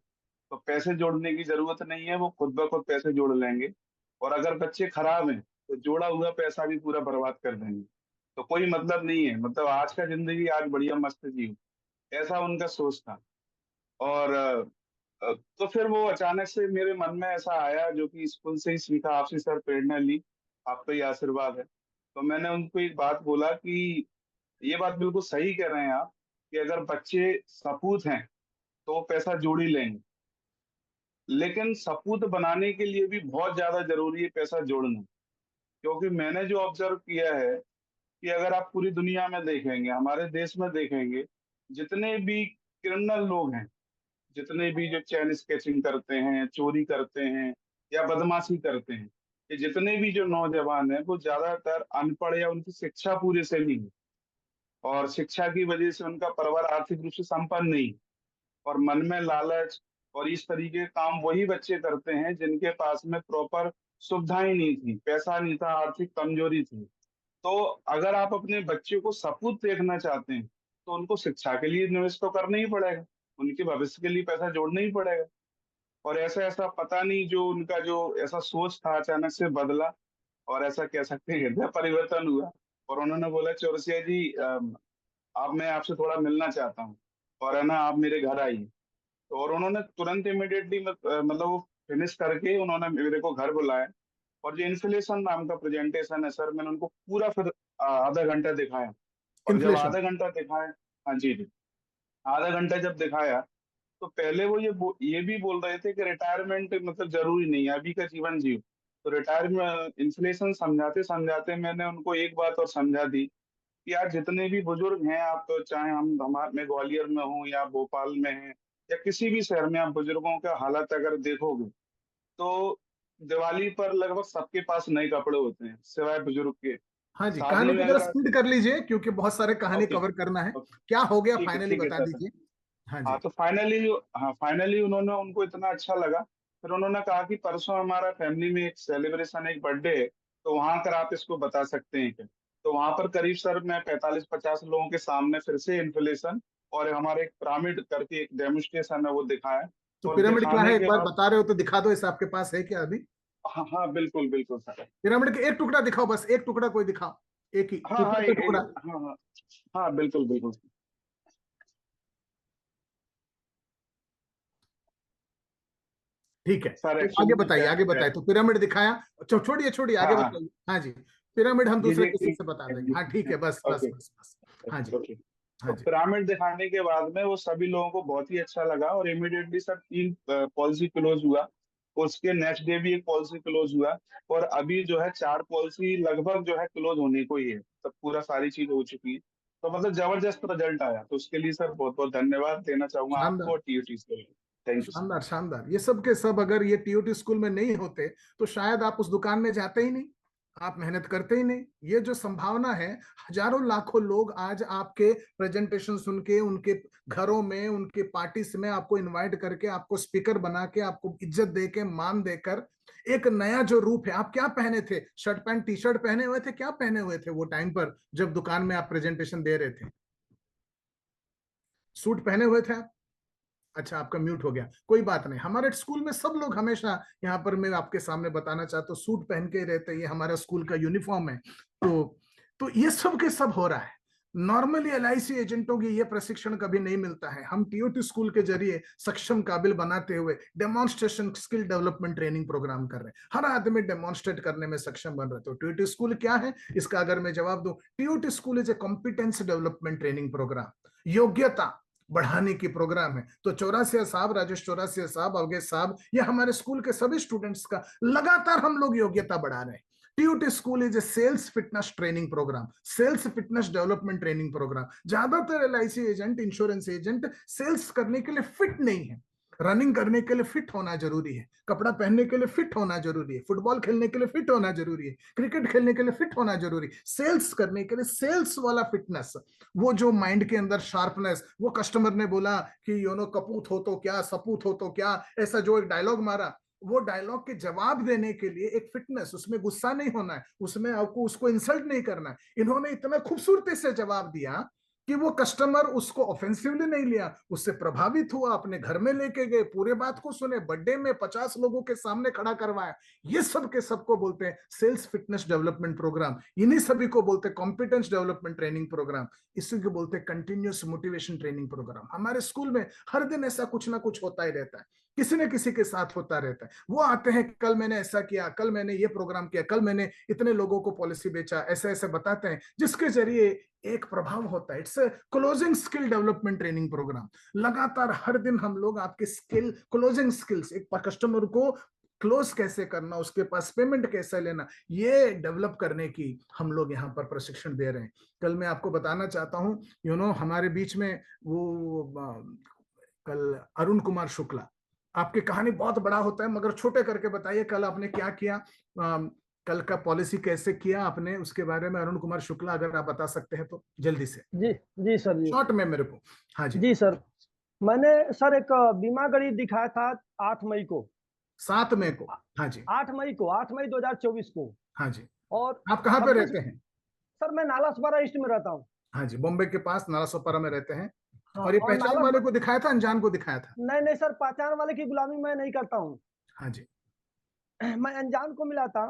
तो पैसे जोड़ने की जरूरत नहीं है, वो खुद ब खुद पैसे जोड़ लेंगे। और अगर बच्चे खराब हैं तो जोड़ा हुआ पैसा भी पूरा बर्बाद कर देंगे। तो कोई मतलब नहीं है, मतलब आज का जिंदगी आज बढ़िया मस्त जियो, ऐसा उनका सोच था। और तो फिर वो अचानक से मेरे मन में ऐसा आया, जो कि स्कूल से ही सीखा, आपसे सर प्रेरणा ली, आपका ही आशीर्वाद है। तो मैंने उनको एक बात बोला कि ये बात बिल्कुल सही कह रहे हैं आप, कि अगर बच्चे सपूत हैं तो वो पैसा जोड़ ही लेंगे, लेकिन सपूत बनाने के लिए भी बहुत ज्यादा जरूरी है पैसा जोड़ना। क्योंकि मैंने जो ऑब्जर्व किया है कि अगर आप पूरी दुनिया में देखेंगे, हमारे देश में देखेंगे, जितने भी क्रिमिनल लोग हैं, जितने भी जो चैन स्केचिंग करते हैं, चोरी करते हैं, या बदमाशी करते हैं, ये जितने भी जो नौजवान हैं वो ज्यादातर अनपढ़ या उनकी शिक्षा पूरे से नहीं है, और शिक्षा की वजह से उनका परिवार आर्थिक रूप से संपन्न नहीं, और मन में लालच और इस तरीके के काम वही बच्चे करते हैं जिनके पास में प्रॉपर सुविधाएं नहीं थी, पैसा नहीं था, आर्थिक कमजोरी थी। तो अगर आप अपने बच्चे को सपूत देखना चाहते हैं तो उनको शिक्षा के लिए निवेश तो करना ही पड़ेगा, उनके भविष्य के लिए पैसा जोड़ना ही पड़ेगा। और ऐसा ऐसा पता नहीं जो उनका जो ऐसा सोच था अचानक से बदला, और ऐसा कह सकते हैं हृदय परिवर्तन हुआ। और उन्होंने बोला, चौरसिया जी अब मैं आपसे थोड़ा मिलना चाहता हूँ, और है ना आप मेरे घर आइए। तो और उन्होंने तुरंत इमिडिएटली मतलब वो फिनिश करके उन्होंने मेरे को घर बुलाया। और जो इन्फ्लेशन नाम का प्रेजेंटेशन है सर, मैंने उनको पूरा फिर आधा घंटा दिखाया। और जब इन्फ्लेशन? आधा घंटा दिखाया, हाँ जी जी, आधा घंटा जब दिखाया, तो पहले वो ये भी बोल रहे थे कि रिटायरमेंट मतलब जरूरी नहीं है, अभी का जीवन जियो। तो रिटायरमेंट इन्फ्लेशन समझाते समझाते मैंने उनको एक बात और समझा दी कि यार जितने भी बुजुर्ग हैं, आप तो चाहे मैं ग्वालियर में हूँ या भोपाल में है या किसी भी शहर में, आप बुजुर्गों का हालत अगर देखोगे तो दिवाली पर लगभग सबके पास नए कपड़े होते हैं सिवाय बुजुर्ग के। हाँ जी, शादी कहानी को में जरा अगर स्पीड कर लीजिए क्योंकि बहुत सारे कहानी ओके कवर करना है। ओके क्या हो गया ठीक है फाइनली ठीक है बता सर। दीजिए। हाँ हाँ जी। तो फाइनली उन्होंने, उनको इतना अच्छा लगा, फिर उन्होंने कहा कि परसों हमारा फैमिली में एक सेलिब्रेशन, एक बर्थडे है, तो वहां कर आप इसको बता सकते हैं क्या। तो वहां पर करीब सर मैं 45-50 लोगों के सामने फिर से इन्फ्लेशन और हमारे एक पिरामिड करके एक डेमोन्स्ट्रेशन है वो दिखाया। तो और पिरामिड क्या है, दिखाने एक के बार बाद बता रहे हो तो दिखा दो, इस आपके पास है क्या अभी? हाँ हाँ बिल्कुल बिल्कुल सर। पिरामिड के एक टुकड़ा दिखाओ, बस एक टुकड़ा कोई दिखाओ, एक ही हाँ हाँ ऊपर का टुकड़ा। हाँ हाँ हाँ बिल्कुल बिल्कुल। ठीक है, सर तो एक्चुअली में आगे क्या बताइए। तो पिरामिड दिखाया, छोड़िए छोड़िए, हाँ आगे हाँ बताइए। हाँ जी, पिरामिड हम दूसरे किसी से बता देंगे। हाँ ठीक है, बस बस ओके बस बस। हाँ जी। ओके। तो हाँ जी। पिरामिड दिखाने के बाद में वो सभी लोगों को बहुत ही अच्छा लगा और इमिडिएटली सर 3 पॉलिसी क्लोज हुआ। उसके नेक्स्ट डे भी एक पॉलिसी क्लोज हुआ और अभी जो है 4 पॉलिसी लगभग जो है क्लोज होने को ही है, सब पूरा सारी चीज हो चुकी है। तो मतलब जबरदस्त रिजल्ट आया, तो उसके लिए सर बहुत बहुत धन्यवाद देना चाहूंगा आपको शानदार और टीयूटी के लिए। Thank you sir. शानदार शानदार। ये सब के सब अगर ये टीओटी स्कूल में नहीं होते तो शायद आप उस दुकान में जाते ही नहीं, आप मेहनत करते ही नहीं। ये जो संभावना है, हजारों लाखों लोग आज आपके प्रेजेंटेशन सुन के, उनके घरों में, उनके पार्टीज में आपको इनवाइट करके, आपको स्पीकर बना के, आपको इज्जत दे के, मान देकर, एक नया जो रूप है। आप क्या पहने थे? शर्ट पैंट टी शर्ट पहने हुए थे? क्या पहने हुए थे वो टाइम पर जब दुकान में आप प्रेजेंटेशन दे रहे थे? सूट पहने हुए थे आप? अच्छा, आपका म्यूट हो गया, कोई बात नहीं। हमारे स्कूल में सब लोग हमेशा, यहाँ पर मैं आपके सामने बताना चाहता हूँ, सूट पहन के ही रहते हैं। ये हमारा स्कूल का यूनिफॉर्म है। तो ये सब के सब हो रहा है। नॉर्मली एलआईसी एजेंटों की ये प्रशिक्षण कभी नहीं मिलता है। हम टीओटी स्कूल के जरिए सक्षम काबिल बनाते हुए demonstration skill development training programme कर रहे हैं। हर आदमी डेमोन्स्ट्रेट करने में सक्षम बन रहे। तो टीओटी स्कूल क्या है, इसका अगर मैं जवाब दूं, TOT school is a competence development training programme, योग्यता बढ़ाने की प्रोग्राम है। तो चौरासिया साहब, राजेश चौरासिया साहब, अवगेश साहब, ये हमारे स्कूल के सभी स्टूडेंट्स का लगातार हम लोग योग्यता बढ़ा रहे हैं। TUT school is a sales fitness training program, sales fitness development training program. ज्यादातर LIC agent, insurance agent sales करने के लिए फिट नहीं है। रनिंग करने के लिए फिट होना जरूरी है, कपड़ा पहनने के लिए फिट होना जरूरी है, फुटबॉल खेलने के लिए फिट होना जरूरी है, क्रिकेट खेलने के लिए फिट होना जरूरी है। सेल्स करने के लिए सेल्स वाला फिटनेस, वो जो माइंड के अंदर शार्पनेस, वो कस्टमर ने बोला कि कपूत हो तो क्या, सपूत हो तो क्या, ऐसा जो एक डायलॉग मारा, वो डायलॉग के जवाब देने के लिए एक फिटनेस, उसमें गुस्सा नहीं होना है, उसमें आपको उसको इंसल्ट नहीं करना है। इन्होंने इतना खूबसूरती से जवाब दिया कि वो कस्टमर उसको ऑफेंसिवली नहीं लिया, उससे प्रभावित हुआ, अपने घर में लेके गए, पूरे बात को सुने, बर्थडे में 50 लोगों के सामने खड़ा करवाया। ये सब के सबको बोलते हैं सेल्स फिटनेस डेवलपमेंट प्रोग्राम। इन्हीं सभी को बोलते हैं कॉम्पिटेंस डेवलपमेंट ट्रेनिंग प्रोग्राम। इसी को बोलते हैं कंटिन्यूस मोटिवेशन ट्रेनिंग प्रोग्राम। हमारे स्कूल में हर दिन ऐसा कुछ ना कुछ होता ही रहता है, किसी न किसी के साथ होता रहता है। वो आते हैं, कल मैंने ऐसा किया, कल मैंने ये प्रोग्राम किया, कल मैंने इतने लोगों को पॉलिसी बेचा, ऐसे ऐसे बताते हैं, जिसके जरिए एक प्रभाव होता है। It's closing skill development training programme. लगातार हर दिन हम लोग आपके स्किल, क्लोजिंग स्किल्स, एक कस्टमर को क्लोज कैसे करना, उसके पास पेमेंट कैसे लेना, ये डेवलप करने की हम लोग यहाँ पर प्रशिक्षण दे रहे हैं। कल मैं आपको बताना चाहता हूँ, हमारे बीच में वो कल अरुण कुमार शुक्ला, आपकी कहानी बहुत बड़ा होता है मगर छोटे करके बताइए, कल आपने क्या किया, कल का पॉलिसी कैसे किया आपने, उसके बारे में अरुण कुमार शुक्ला अगर आप बता सकते हैं तो जल्दी से, जी जी सर जी। शॉर्ट में मेरे को। हाँ जी। जी सर, मैंने सर एक बीमा गणित दिखाया था 8 मई को। 7 मई को? हाँ जी। 8 मई को, 8 मई 2024 को। हाँ जी। और आप कहाँ पे 26, रहते हैं? सर मैं नालासोपारा ईस्ट में रहता हूँ। हाँ जी, बॉम्बे के पास नालासोपारा में रहते हैं। हाँ, और ये और पहचान वाले को दिखाया था, अनजान को दिखाया था? नहीं नहीं सर, पहचान वाले की गुलामी मैं नहीं करता हूँ। हाँ जी। मैं अनजान को मिला था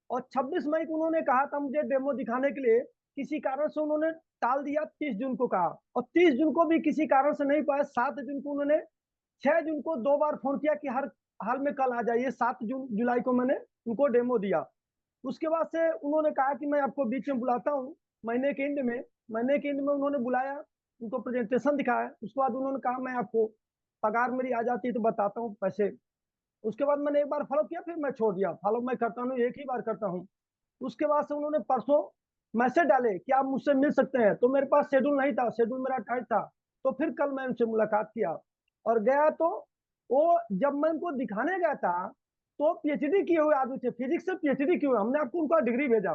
और 26 मई को उन्होंने कहा था मुझे डेमो दिखाने के लिए, किसी कारण से उन्होंने टाल दिया। 30 जून को कहा और 30 जून को भी किसी कारण से नहीं पाया। 7 जून को उन्होंने, 6 जून को 2 बार फोन किया कि हर हाल में कल आ जाइए। 7 जुलाई को मैंने उनको डेमो दिया। उसके बाद से उन्होंने कहा कि मैं आपको बीच में बुलाता हूँ महीने के एंड में। महीने के एंड में उन्होंने बुलाया, उनको प्रेजेंटेशन दिखाया। उसके बाद उन्होंने कहा मैं आपको, पगार मेरी आ जाती है तो बताता हूँ पैसे उसके बाद मैंने एक बार फॉलो किया, फिर मैं छोड़ दिया। फॉलो मैं करता हूँ, एक ही बार करता हूँ। उसके बाद से उन्होंने परसों मैसेज डाले कि आप मुझसे मिल सकते हैं, तो मेरे पास शेड्यूल नहीं था, शेड्यूल मेरा टाइट था। तो फिर कल मैं उनसे मुलाकात किया और गया, तो वो जब मैं उनको दिखाने गया था तो पीएचडी किए हुए आदमी थे, फिजिक्स से पीएचडी किए हुए। हमने आपको उनका डिग्री भेजा।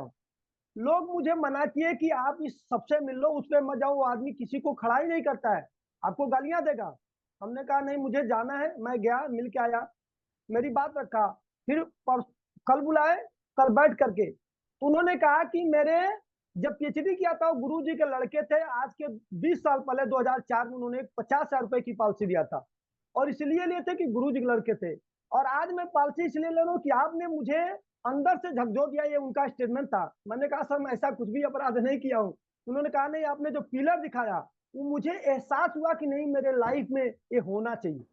लोग मुझे मना किए कि आप इस सबसे मिल लो, उस पर मत जाओ, वो आदमी किसी को खड़ा ही नहीं करता है, आपको गालियां देगा। हमने कहा नहीं, मुझे जाना है। मैं गया, मिल के आया, मेरी बात रखा। फिर कल बुलाए, कल बैठ करके तो उन्होंने कहा कि मेरे जब पीएचडी किया था वो गुरु जी के लड़के थे, आज के 20 साल पहले 2004 में उन्होंने 50,000 रुपए की पॉलिसी दिया था, और इसलिए लिए थे कि गुरु जी के लड़के थे। और आज मैं पॉलिसी इसलिए ले रहा हूँ कि आपने मुझे अंदर से झकझोर दिया, ये उनका स्टेटमेंट था। मैंने कहा सर मैं ऐसा कुछ भी अपराध नहीं किया हूँ। उन्होंने कहा नहीं, आपने जो पिलर दिखाया वो मुझे एहसास हुआ कि नहीं, मेरे लाइफ में ये होना चाहिए।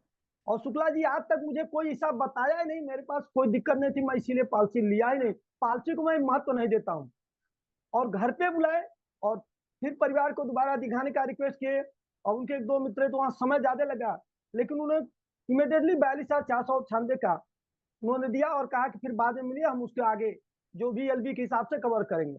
और शुक्ला जी आज तक मुझे कोई ऐसा बताया ही नहीं, मेरे पास कोई दिक्कत नहीं थी, मैं इसीलिए पॉलिसी लिया ही नहीं। पॉलिसी को मैं महत्व नहीं देता हूँ। और घर पे बुलाए और फिर परिवार को दोबारा दिखाने का रिक्वेस्ट किए, और उनके एक दो मित्र तो वहां समय ज्यादा लगा, लेकिन उन्होंने इमीडिएटली 42,496 का उन्होंने दिया और कहा कि फिर बाद में मिलिए, हम उसके आगे जो भी एलबी के हिसाब से कवर करेंगे।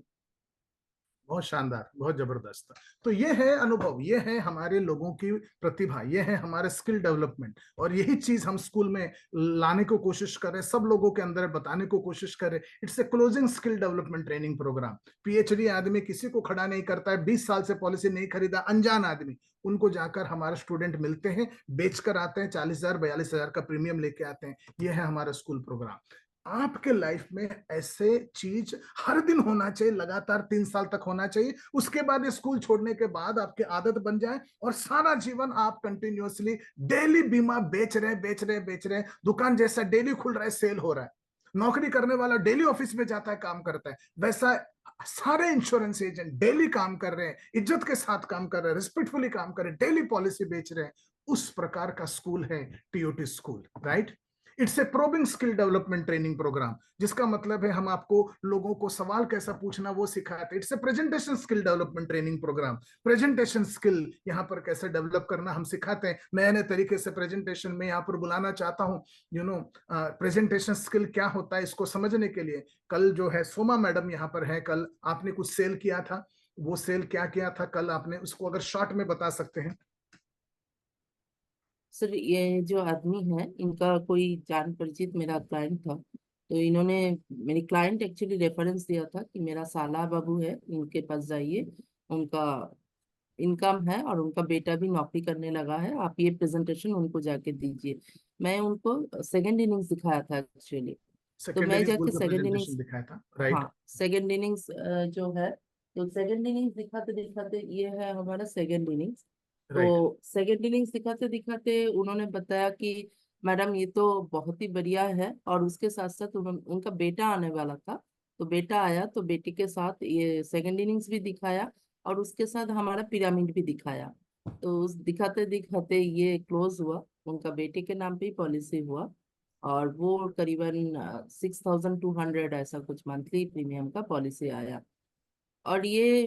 बहुत शानदार, बहुत जबरदस्त। तो ये है अनुभव, ये है हमारे लोगों की प्रतिभा, ये है हमारे स्किल डेवलपमेंट, और यही चीज हम स्कूल में लाने को कोशिश करें, सब लोगों के अंदर बताने को कोशिश करें। It's a closing skill development training programme. PhD आदमी किसी को खड़ा नहीं करता है, 20 साल से पॉलिसी नहीं खरीदा, अनजान आदमी, उनको जाकर हमारे स्टूडेंट मिलते हैं, बेचकर आते हैं, 40,000 42,000 का प्रीमियम लेके आते हैं। ये है हमारा स्कूल प्रोग्राम। आपके लाइफ में ऐसे चीज हर दिन होना चाहिए, लगातार 3 साल तक होना चाहिए। उसके बाद स्कूल छोड़ने के बाद आपकी आदत बन जाए और सारा जीवन आप कंटिन्यूअसली डेली बीमा बेच रहे, दुकान जैसा डेली खुल रहा है, सेल हो रहा है। नौकरी करने वाला डेली ऑफिस में जाता है, काम करता है, वैसा सारे इंश्योरेंस एजेंट डेली काम कर रहे हैं, इज्जत के साथ काम कर रहे हैं, रिस्पेक्टफुली काम कर रहे हैं, डेली पॉलिसी बेच रहे हैं। उस प्रकार का स्कूल है TOT school, right. It's a probing skill development training programme, जिसका मतलब है हम आपको लोगों को सवाल कैसा पूछना वो सिखाते हैं। It's a presentation skill development training programme. Presentation skill यहाँ पर कैसे डेवलप करना हम सिखाते हैं, नए नए तरीके से प्रेजेंटेशन में यहाँ पर बुलाना चाहता हूँ। प्रेजेंटेशन स्किल क्या होता है इसको समझने के लिए कल जो है सोमा मैडम यहाँ पर है, कल आपने कुछ सेल किया था, वो सेल क्या किया था कल आपने, उसको अगर शॉर्ट में बता सकते हैं। सर ये जो आदमी है, इनका कोई जान परिचित मेरा क्लाइंट था, तो इन्होंने, मेरी क्लाइंट एक्चुअली रेफरेंस दिया था कि मेरा साला बाबू है, इनके पास जाइए, उनका इनकम है और उनका बेटा भी नौकरी करने लगा है, आप ये प्रेजेंटेशन उनको जाके दीजिए। मैं उनको सेकेंड इनिंग्स दिखाया था एक्चुअली, तो मैं जाके सेकेंड इनिंग्स दिखाया था, राइट। हाँ, सेकेंड इनिंग्स जो है, तो सेकेंड इनिंग्स दिखाते दिखाते, ये है हमारा सेकेंड इनिंग्स। तो सेकेंड इनिंग्स दिखाते दिखाते उन्होंने बताया कि मैडम ये तो बहुत ही बढ़िया है, और उसके साथ साथ उनका बेटा आने वाला था, तो बेटा आया, तो बेटे के साथ ये सेकेंड इनिंग्स भी दिखाया और उसके साथ हमारा पिरामिड भी दिखाया। तो उस दिखाते दिखाते ये क्लोज हुआ, उनका बेटे के नाम पे ही पॉलिसी हुआ, और वो करीबन 6,200 ऐसा कुछ मंथली प्रीमियम का पॉलिसी आया। और ये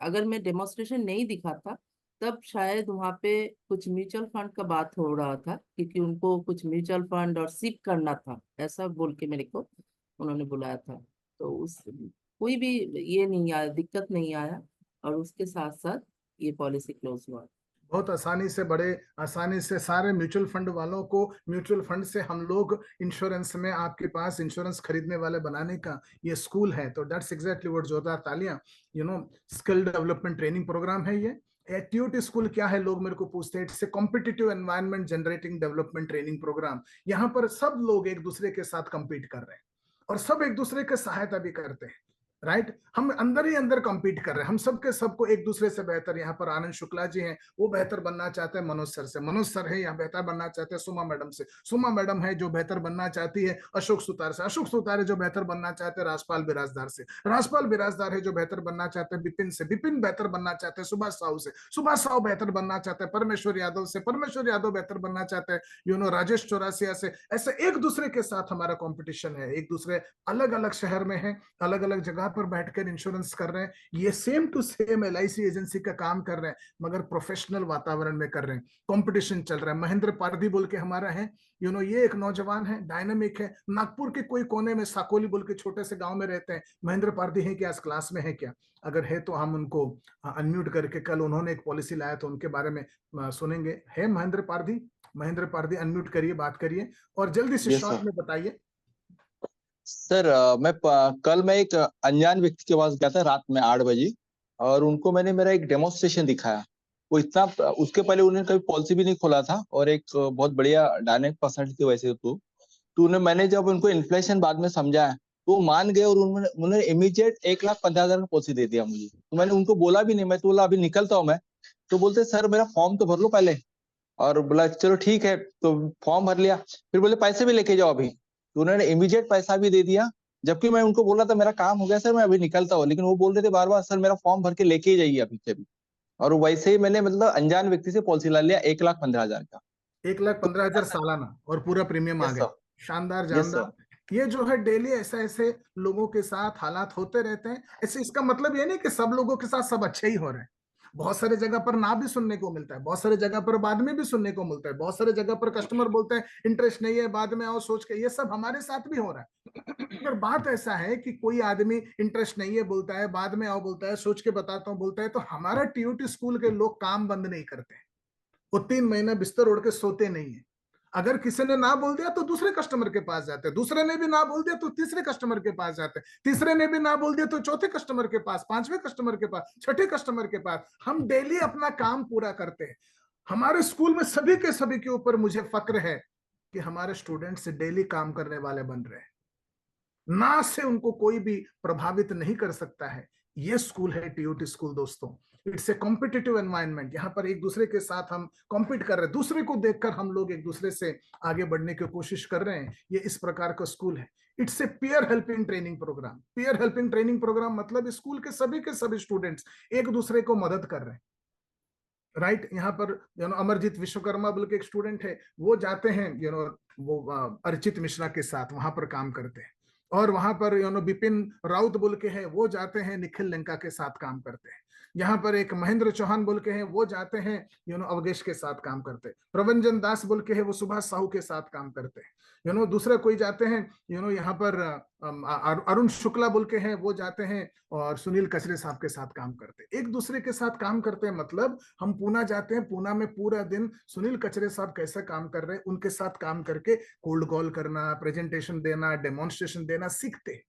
अगर मैं डेमोन्स्ट्रेशन नहीं दिखाता तब शायद वहाँ पे कुछ म्यूचुअल फंड का बात हो रहा था, क्योंकि उनको कुछ म्यूचुअल फंड और सिप करना था, ऐसा बोल के मेरे को उन्होंने बुलाया था। तो उस कोई भी ये नहीं आया, दिक्कत नहीं आया, और उसके साथ साथ ये पॉलिसी क्लोज हुआ। बहुत आसानी से, बड़े आसानी से सारे म्यूचुअल फंड वालों को म्यूचुअल फंड से हम लोग इंश्योरेंस में आपके पास इंश्योरेंस खरीदने वाले बनाने का ये स्कूल है। तो दैट्स एग्जैक्टली व्हाट, जोरदार तालियां। स्किल डेवलपमेंट ट्रेनिंग प्रोग्राम है ये। टीओटी स्कूल क्या है, लोग मेरे को पूछते हैं। It's a competitive environment generating development training programme. यहाँ पर सब लोग एक दूसरे के साथ कंपीट कर रहे हैं और सब एक दूसरे की सहायता भी करते हैं, राइट। हम अंदर ही अंदर कम्पीट कर रहे हैं, हम सबके सबको एक दूसरे से बेहतर। यहाँ पर आनंद शुक्ला जी हैं, वो बेहतर बनना चाहते हैं मनोज सर से, मनोज सर है यहाँ बेहतर बनना चाहते हैं सुमा मैडम से, सुमा मैडम है जो बेहतर बनना चाहती है अशोक सुतार से, अशोक सुतार है जो बेहतर बनना चाहते हैं राजपाल बिराजदार से, राजपाल बिराजदार है जो बेहतर बनना चाहते हैं बिपिन से, बिपिन बेहतर बनना चाहते हैं सुभाष साहू से, सुभाष साहू बेहतर बनना चाहते हैं परमेश्वर यादव से, परमेश्वर यादव बेहतर बनना चाहते हैं राजेश चौरासिया से। ऐसे एक दूसरे के साथ हमारा कॉम्पिटिशन है, एक दूसरे अलग अलग शहर में है, अलग अलग जगह पर बैठकर इंश्योरेंस कर रहे हैं, ये same to same LIC agency का काम कर रहे हैं, मगर प्रोफेशनल वातावरण में कर रहे हैं। कंपटीशन चल रहा है। महेंद्र पारदी बोल के हमारा है, ये एक नौजवान है, डायनामिक है, नागपुर के कोई कोने में साकोली बोल के छोटे से गांव में रहते हैं। महेंद्र पारदी है क्या, इस क्लास में है क्या? अगर है तो हम उनको अनम्यूट करके, कल उन्होंने एक पॉलिसी लाया तो उनके बारे में सुनेंगे। है महेंद्र पारदी? महेंद्र पारदी अनम्यूट करिए, बात करिए और जल्दी से शॉर्ट में बताइए। सर कल मैं एक अनजान व्यक्ति के पास गया था रात में 8 बजे, और उनको मैंने मेरा एक डेमोन्स्ट्रेशन दिखाया। वो इतना, उसके पहले उन्होंने कभी पॉलिसी भी नहीं खोला था, और एक बहुत बढ़िया डायनेमिक पर्सनालिटी थी वैसे तो मैंने जब उनको इन्फ्लेशन बाद में समझाया तो वो मान गए, और उन्होंने इमीडिएट 1,15,000 का पॉलिसी दे दिया मुझे। तो मैंने उनको बोला भी नहीं, मैं तो बोला अभी निकलता हूँ मैं। तो बोलते सर मेरा फॉर्म तो भर लो पहले, और बोला चलो ठीक है, तो फॉर्म भर लिया। फिर बोले पैसे भी लेके जाओ अभी, तो उन्होंने इमीडिएट पैसा भी दे दिया, जबकि मैं उनको बोला था मेरा काम हो गया सर, मैं अभी निकलता हूँ। लेकिन वो बोल रहे थे बार बार सर मेरा फॉर्म भर के लेके ही जाइए अभी से भी। और वैसे ही मैंने मतलब अनजान व्यक्ति से पॉलिसी ला लिया 1,15,000 का। 1,15,000 सालाना, और पूरा प्रीमियम आ गया। शानदार, जानदार। ये जो है डेली ऐसे लोगों के साथ हालात होते रहते हैं। ऐसे इसका मतलब ये नहीं कि सब लोगों के साथ सब अच्छे ही हो रहे हैं। बहुत सारे जगह पर ना भी सुनने को मिलता है, बहुत सारे जगह पर बाद में भी सुनने को मिलता है, बहुत सारे जगह पर कस्टमर बोलते हैं इंटरेस्ट नहीं है, बाद में आओ सोच के। ये सब हमारे साथ भी हो रहा है। अगर बात ऐसा है कि कोई आदमी इंटरेस्ट नहीं है बोलता है, बाद में आओ बोलता है, सोच के बताता हूँ बोलता है, तो हमारा TUT स्कूल के लोग काम बंद नहीं करते हैं। वो 3 महीना बिस्तर ओढ़ के सोते नहीं है। अगर किसी ने ना बोल दिया तो दूसरे कस्टमर के पास जाते हैं, दूसरे ने भी ना बोल दिया तो तीसरे कस्टमर के पास जाते हैं, तीसरे ने भी ना बोल दिया तो चौथे कस्टमर के पास, पांचवें कस्टमर के पास, छठे कस्टमर के पास। हम डेली अपना काम पूरा करते हैं। हमारे स्कूल में सभी के ऊपर मुझे फक्र है कि हमारे स्टूडेंट्स डेली काम करने वाले बन रहे हैं। ना से उनको कोई भी प्रभावित नहीं कर सकता है। ये स्कूल है TUT स्कूल दोस्तों। It's a competitive environment. यहाँ पर एक दूसरे के साथ हम कॉम्पीट कर रहे हैं, दूसरे को देखकर हम लोग एक दूसरे से आगे बढ़ने की कोशिश कर रहे हैं। ये इस प्रकार का स्कूल है। It's a peer helping training programme. Peer helping training programme मतलब स्कूल के सभी स्टूडेंट्स एक दूसरे को मदद कर रहे हैं। राइट, यहाँ पर अमरजीत विश्वकर्मा बोल के एक स्टूडेंट है, वो जाते हैं वो अर्चित मिश्रा के साथ वहां पर काम करते हैं। और वहां पर बिपिन राउत बोल के है, वो जाते हैं निखिल लंका के साथ काम करते हैं। यहाँ पर एक महेंद्र चौहान बोल के हैं, वो जाते हैं अवगेश के साथ काम करते हैं। प्रवंजन दास बोल के है, वो सुभाष साहू के साथ काम करते हैं। दूसरे कोई जाते हैं यहाँ पर अरुण शुक्ला बोल के हैं, वो जाते हैं और सुनील कचरे साहब के साथ काम करते हैं। एक दूसरे के साथ काम करते हैं। मतलब हम पूना जाते हैं, पूना में पूरा दिन सुनील कचरे साहब कैसे काम कर रहे हैं उनके साथ काम करके कोल्ड कॉल करना, प्रेजेंटेशन देना, डेमोन्स्ट्रेशन देना सीखते हैं।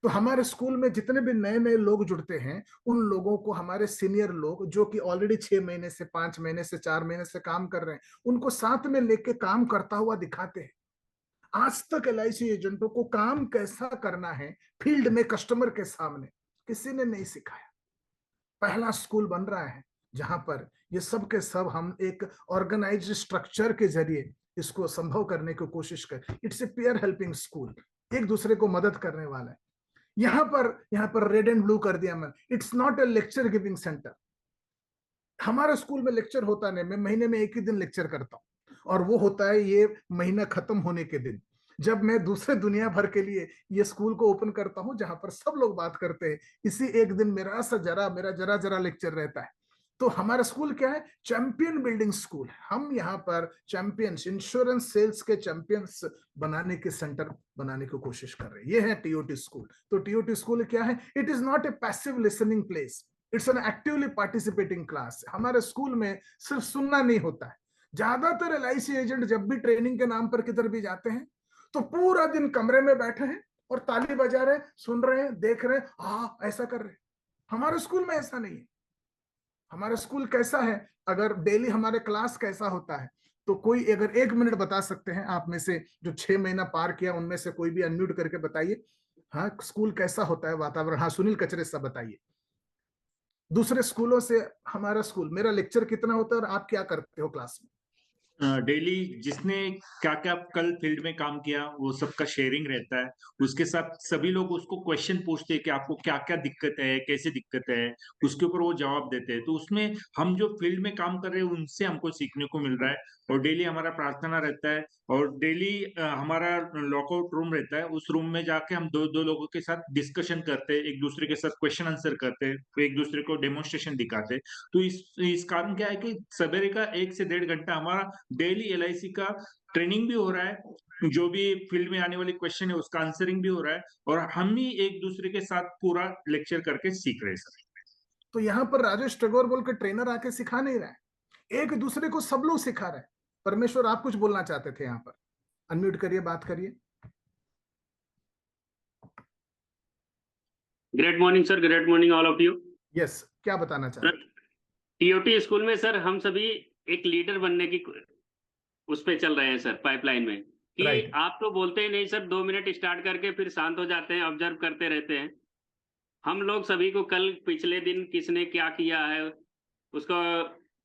तो हमारे स्कूल में जितने भी नए नए लोग जुड़ते हैं, उन लोगों को हमारे सीनियर लोग जो कि ऑलरेडी 6 महीने से 5 महीने से 4 महीने से काम कर रहे हैं, उनको साथ में लेके काम करता हुआ दिखाते हैं। आज तक LIC एजेंटों को काम कैसा करना है फील्ड में कस्टमर के सामने किसी ने नहीं सिखाया। पहला स्कूल बन रहा है जहां पर ये सब के सब हम एक ऑर्गेनाइज्ड स्ट्रक्चर के जरिए इसको संभव करने की कोशिश कर। It's a peer helping school, एक दूसरे को मदद करने वाला है। यहाँ पर रेड एंड ब्लू कर दिया मैंने। It's not a lecture giving centre. हमारे स्कूल में लेक्चर होता नहीं, मैं महीने में एक ही दिन लेक्चर करता हूँ, और वो होता है ये महीना खत्म होने के दिन, जब मैं दूसरे दुनिया भर के लिए ये स्कूल को ओपन करता हूँ, जहां पर सब लोग बात करते हैं। इसी एक दिन मेरा जरा लेक्चर रहता है। तो हमारा स्कूल क्या है? Champion building school. हम यहाँ पर चैंपियंस, इंश्योरेंस सेल्स के चैंपियंस बनाने के सेंटर बनाने की कोशिश कर रहे हैं। ये है TUT स्कूल। तो TUT स्कूल क्या है? It is not A passive listening place, it's an actively participating class. हमारे स्कूल में सिर्फ सुनना नहीं होता है। ज्यादातर LIC एजेंट जब भी ट्रेनिंग के नाम पर किधर भी जाते हैं तो पूरा दिन कमरे में बैठे हैं और ताली बजा रहे हैं, सुन रहे हैं, देख रहे हैं, हाँ ऐसा कर रहे हैं। हमारे स्कूल में ऐसा नहीं है। हमारा स्कूल कैसा है? अगर डेली हमारे क्लास कैसा होता है, तो कोई अगर 1 मिनट बता सकते हैं आप में से जो 6 महीना पार किया, उनमें से कोई भी अनम्यूट करके बताइए। हाँ, स्कूल कैसा होता है, वातावरण? हाँ, सुनील कचरे साहब बताइए। दूसरे स्कूलों से हमारा स्कूल, मेरा लेक्चर कितना होता है और आप क्या करते हो क्लास में? डेली जिसने क्या क्या कल फील्ड में काम किया वो सबका शेयरिंग रहता है। उसके साथ सभी लोग उसको क्वेश्चन पूछते हैं कि आपको क्या क्या दिक्कत है, कैसे दिक्कत है, उसके ऊपर वो जवाब देते हैं। तो उसमें हम जो फील्ड में काम कर रहे हैं उनसे हमको सीखने को मिल रहा है। और डेली हमारा प्रार्थना रहता है और डेली हमारा लॉकआउट रूम रहता है। उस रूम में जाके हम दो लोगों के साथ डिस्कशन करते हैं, एक दूसरे के साथ क्वेश्चन आंसर करते हैं, एक दूसरे को डेमोन्स्ट्रेशन दिखाते हैं। तो इस कारण क्या है कि सवेरे का 1 से 1.5 घंटा हमारा डेली LIC का ट्रेनिंग भी हो रहा है, जो भी फील्ड में आने वाली क्वेश्चन है उसका आंसरिंग भी हो रहा है, और हम ही एक दूसरे के साथ पूरा लेक्चर करके सीख रहे हैं सर। तो यहाँ पर राजेश टैगोर बोल के ट्रेनर आके सिखा नहीं रहा है, एक दूसरे को सब लोग सिखा रहे हैं। परमेश्वर, आप कुछ बोलना चाहते थे यहाँ पर? अनम्यूट करिए, बात करिए। Great morning sir, great morning all of you. Yes, क्या बताना चाहते हैं? TOT स्कूल में सर हम सभी एक लीडर बनने की उस पे चल रहे हैं सर, पाइपलाइन में कि Right. आप तो बोलते ही नहीं सर, 2 मिनट स्टार्ट करके फिर शांत हो जाते हैं, ऑब्जर्व करते रहते हैं। हम लोग सभी को कल पिछले दिन किसने क्या किया है, उसको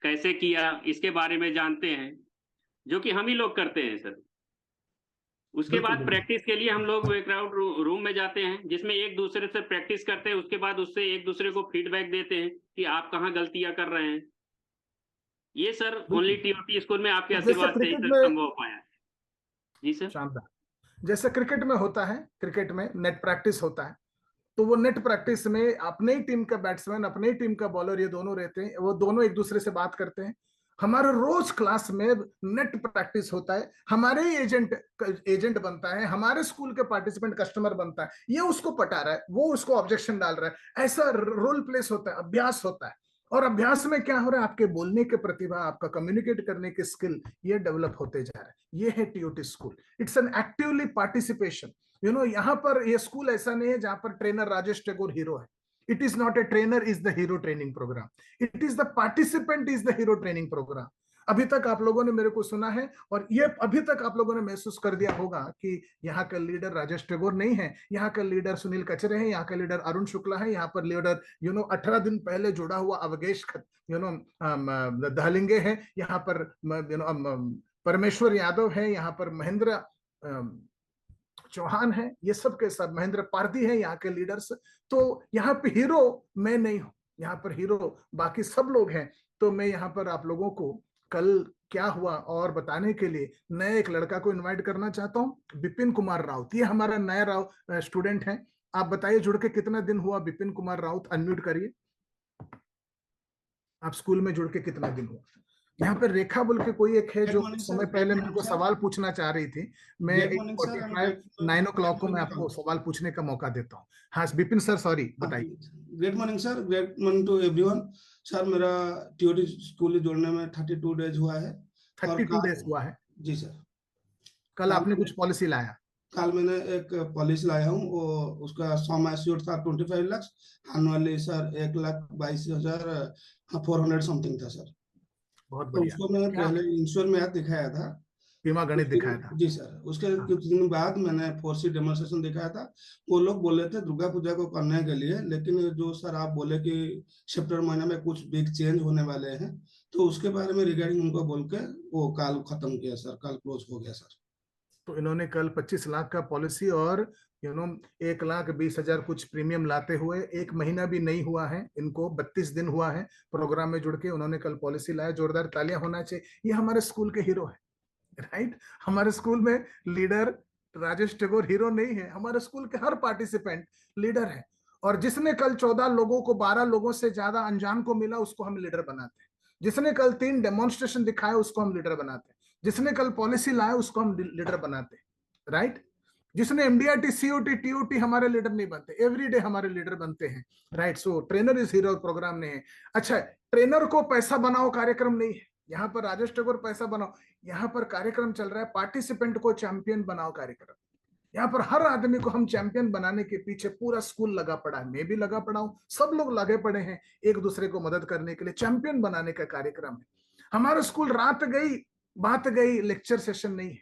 कैसे किया, इसके बारे में जानते हैं, जो कि हम ही लोग करते हैं सर। उसके बाद प्रैक्टिस के लिए हम लोग वर्कआउट रूम में जाते हैं, जिसमें एक दूसरे से प्रैक्टिस करते हैं। उसके बाद उससे एक दूसरे को फीडबैक देते हैं कि आप कहाँ गलतियां कर रहे हैं। ये सर ओनली TOT स्कूल में आपके आशीर्वाद से ही सर संभव हो पाया। जी सर। शानदार। जैसे क्रिकेट में होता है, क्रिकेट में नेट प्रैक्टिस होता है, तो वो नेट प्रैक्टिस में अपने ही टीम का बैट्समैन, अपने ही टीम का बॉलर, ये दोनों रहते हैं, वो दोनों एक दूसरे से बात करते हैं। हमारे रोज क्लास में नेट प्रैक्टिस होता है, हमारे ही एजेंट बनता है, हमारे स्कूल के पार्टिसिपेंट कस्टमर बनता है, ये उसको पटा रहा है, वो उसको ऑब्जेक्शन डाल रहा है, ऐसा रोल प्लेस होता है, अभ्यास होता है। और अभ्यास में क्या हो रहा है? आपके बोलने की प्रतिभा, आपका कम्युनिकेट करने की स्किल, ये डेवलप होते जा रहा है। ये है TOT school. It's an actively participation. यहाँ पर ये स्कूल ऐसा नहीं है जहां पर ट्रेनर राजेश टैगोर हीरो है। It is not a trainer is the hero training programme, it is the participant is the hero training programme. अभी तक आप लोगों ने मेरे को सुना है, और ये अभी तक आप लोगों ने महसूस कर दिया होगा कि यहाँ का लीडर राजेश टैगोर नहीं है, यहाँ का लीडर सुनील कचरे है, यहाँ का लीडर अरुण शुक्ला है, यहाँ पर लीडर 18 दिन पहले जुड़ा हुआ अवगेश दहलिंगे है, यहाँ पर परमेश्वर यादव है, यहाँ पर महेंद्र चौहान है, ये सब के सब, महेंद्र पारदी है यहाँ के लीडर्स। तो यहाँ पे हीरो मैं नहीं हूं, यहाँ पर हीरो बाकी सब लोग हैं। तो मैं यहाँ पर आप लोगों को कल क्या हुआ और बताने के लिए नए एक लड़का को इनवाइट करना चाहता हूँ, विपिन कुमार राउत। ये हमारा नया स्टूडेंट है। आप बताइए जुड़ के कितना दिन हुआ? विपिन कुमार राउत, अनम्यूट करिए। आप स्कूल में जुड़ के कितना दिन हुआ? यहाँ पर रेखा बोल के कोई एक है जो समय पहले मेरे को सवाल पूछना चाह रही थी। मैं 9 o'clock को मैं आपको सवाल पूछने का मौका देता हूँ। हाँ विपिन सर, सॉरी, बताइए। Great morning sir, great morning to everyone. Sir मेरा TOT स्कूल जोड़ने में 32 डेज हुआ है। 32 डेज हुआ है जी सर। कल आपने कुछ पॉलिसी लाया? कल मैंने एक पॉलिसी लाया हूँ, उसका सम एश्योर्ड था 25 लाख, एनुअली सर 1,22,400 समथिंग था सर। बहुत तो बढ़िया। उसको मैंने पहले इंश्योर में दिखाया था, बीमा गणित दिखाया था जी सर। उसके कुछ दिन बाद मैंने 4C डेमोन्स्ट्रेशन दिखाया था। वो लोग बोले थे दुर्गा पूजा को करने के लिए, लेकिन जो सर आप बोले कि सितंबर महीने में कुछ बिग चेंज होने वाले हैं, तो उसके बारे में रिगार्डिंग उनको बोल के वो कल खत्म किया सर, कल क्लोज हो गया सर। तो इन्होंने कल 25 लाख का पॉलिसी और 1,20,000 कुछ प्रीमियम लाते हुए, 1 महीना भी नहीं हुआ है इनको, 32 दिन हुआ है प्रोग्राम में जुड़ के, उन्होंने कल पॉलिसी लाया। जोरदार तालियां होना चाहिए। ये हमारे स्कूल के हीरो है, राइट? हमारे स्कूल में लीडर राजेश टैगोर हीरो नहीं है, हमारे स्कूल के हर पार्टिसिपेंट लीडर है। और जिसने कल 14 लोगों को 12 लोगों से ज्यादा अनजान को मिला, उसको हम लीडर बनाते हैं। जिसने कल 3 डेमोन्स्ट्रेशन दिखाया, उसको हम लीडर बनाते हैं। जिसने कल पॉलिसी लाया, उसको हम लीडर बनाते हैं, राइट? जिसने MDRT, COT, TOT, हमारे लीडर नहीं बनते, एवरीडे हमारे लीडर बनते हैं, right? So trainer is hero programme नहीं है। अच्छा, ट्रेनर को पैसा बनाओ कार्यक्रम नहीं है यहाँ पर। राजेश टैगोर पैसा बनाओ, यहाँ पर कार्यक्रम चल रहा है पार्टिसिपेंट को चैंपियन बनाओ कार्यक्रम। यहाँ पर हर आदमी को हम चैंपियन बनाने के पीछे पूरा स्कूल लगा पड़ा है, मैं भी लगा पड़ा हूं, सब लोग लगे पड़े हैं एक दूसरे को मदद करने के लिए। चैंपियन बनाने का कार्यक्रम है हमारा। स्कूल रात गई बात गई लेक्चर सेशन नहीं है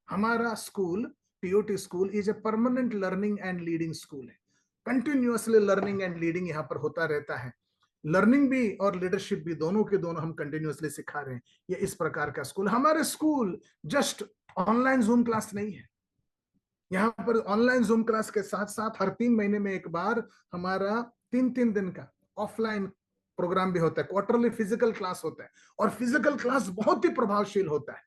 हमारा school. TOT school is a permanent learning and leading school है। कंटिन्यूअसली लर्निंग एंड लीडिंग यहाँ पर होता रहता है। लर्निंग भी और लीडरशिप भी, दोनों के दोनों हम कंटिन्यूअसली सिखा रहे हैं। ये इस प्रकार का स्कूल, हमारे school just online Zoom class नहीं है। यहाँ पर ऑनलाइन जूम क्लास के साथ साथ हर 3 महीने में एक बार हमारा 3 दिन का ऑफलाइन प्रोग्राम भी होता है, क्वार्टरली फिजिकल क्लास होता है, और फिजिकल क्लास बहुत ही प्रभावशील होता है।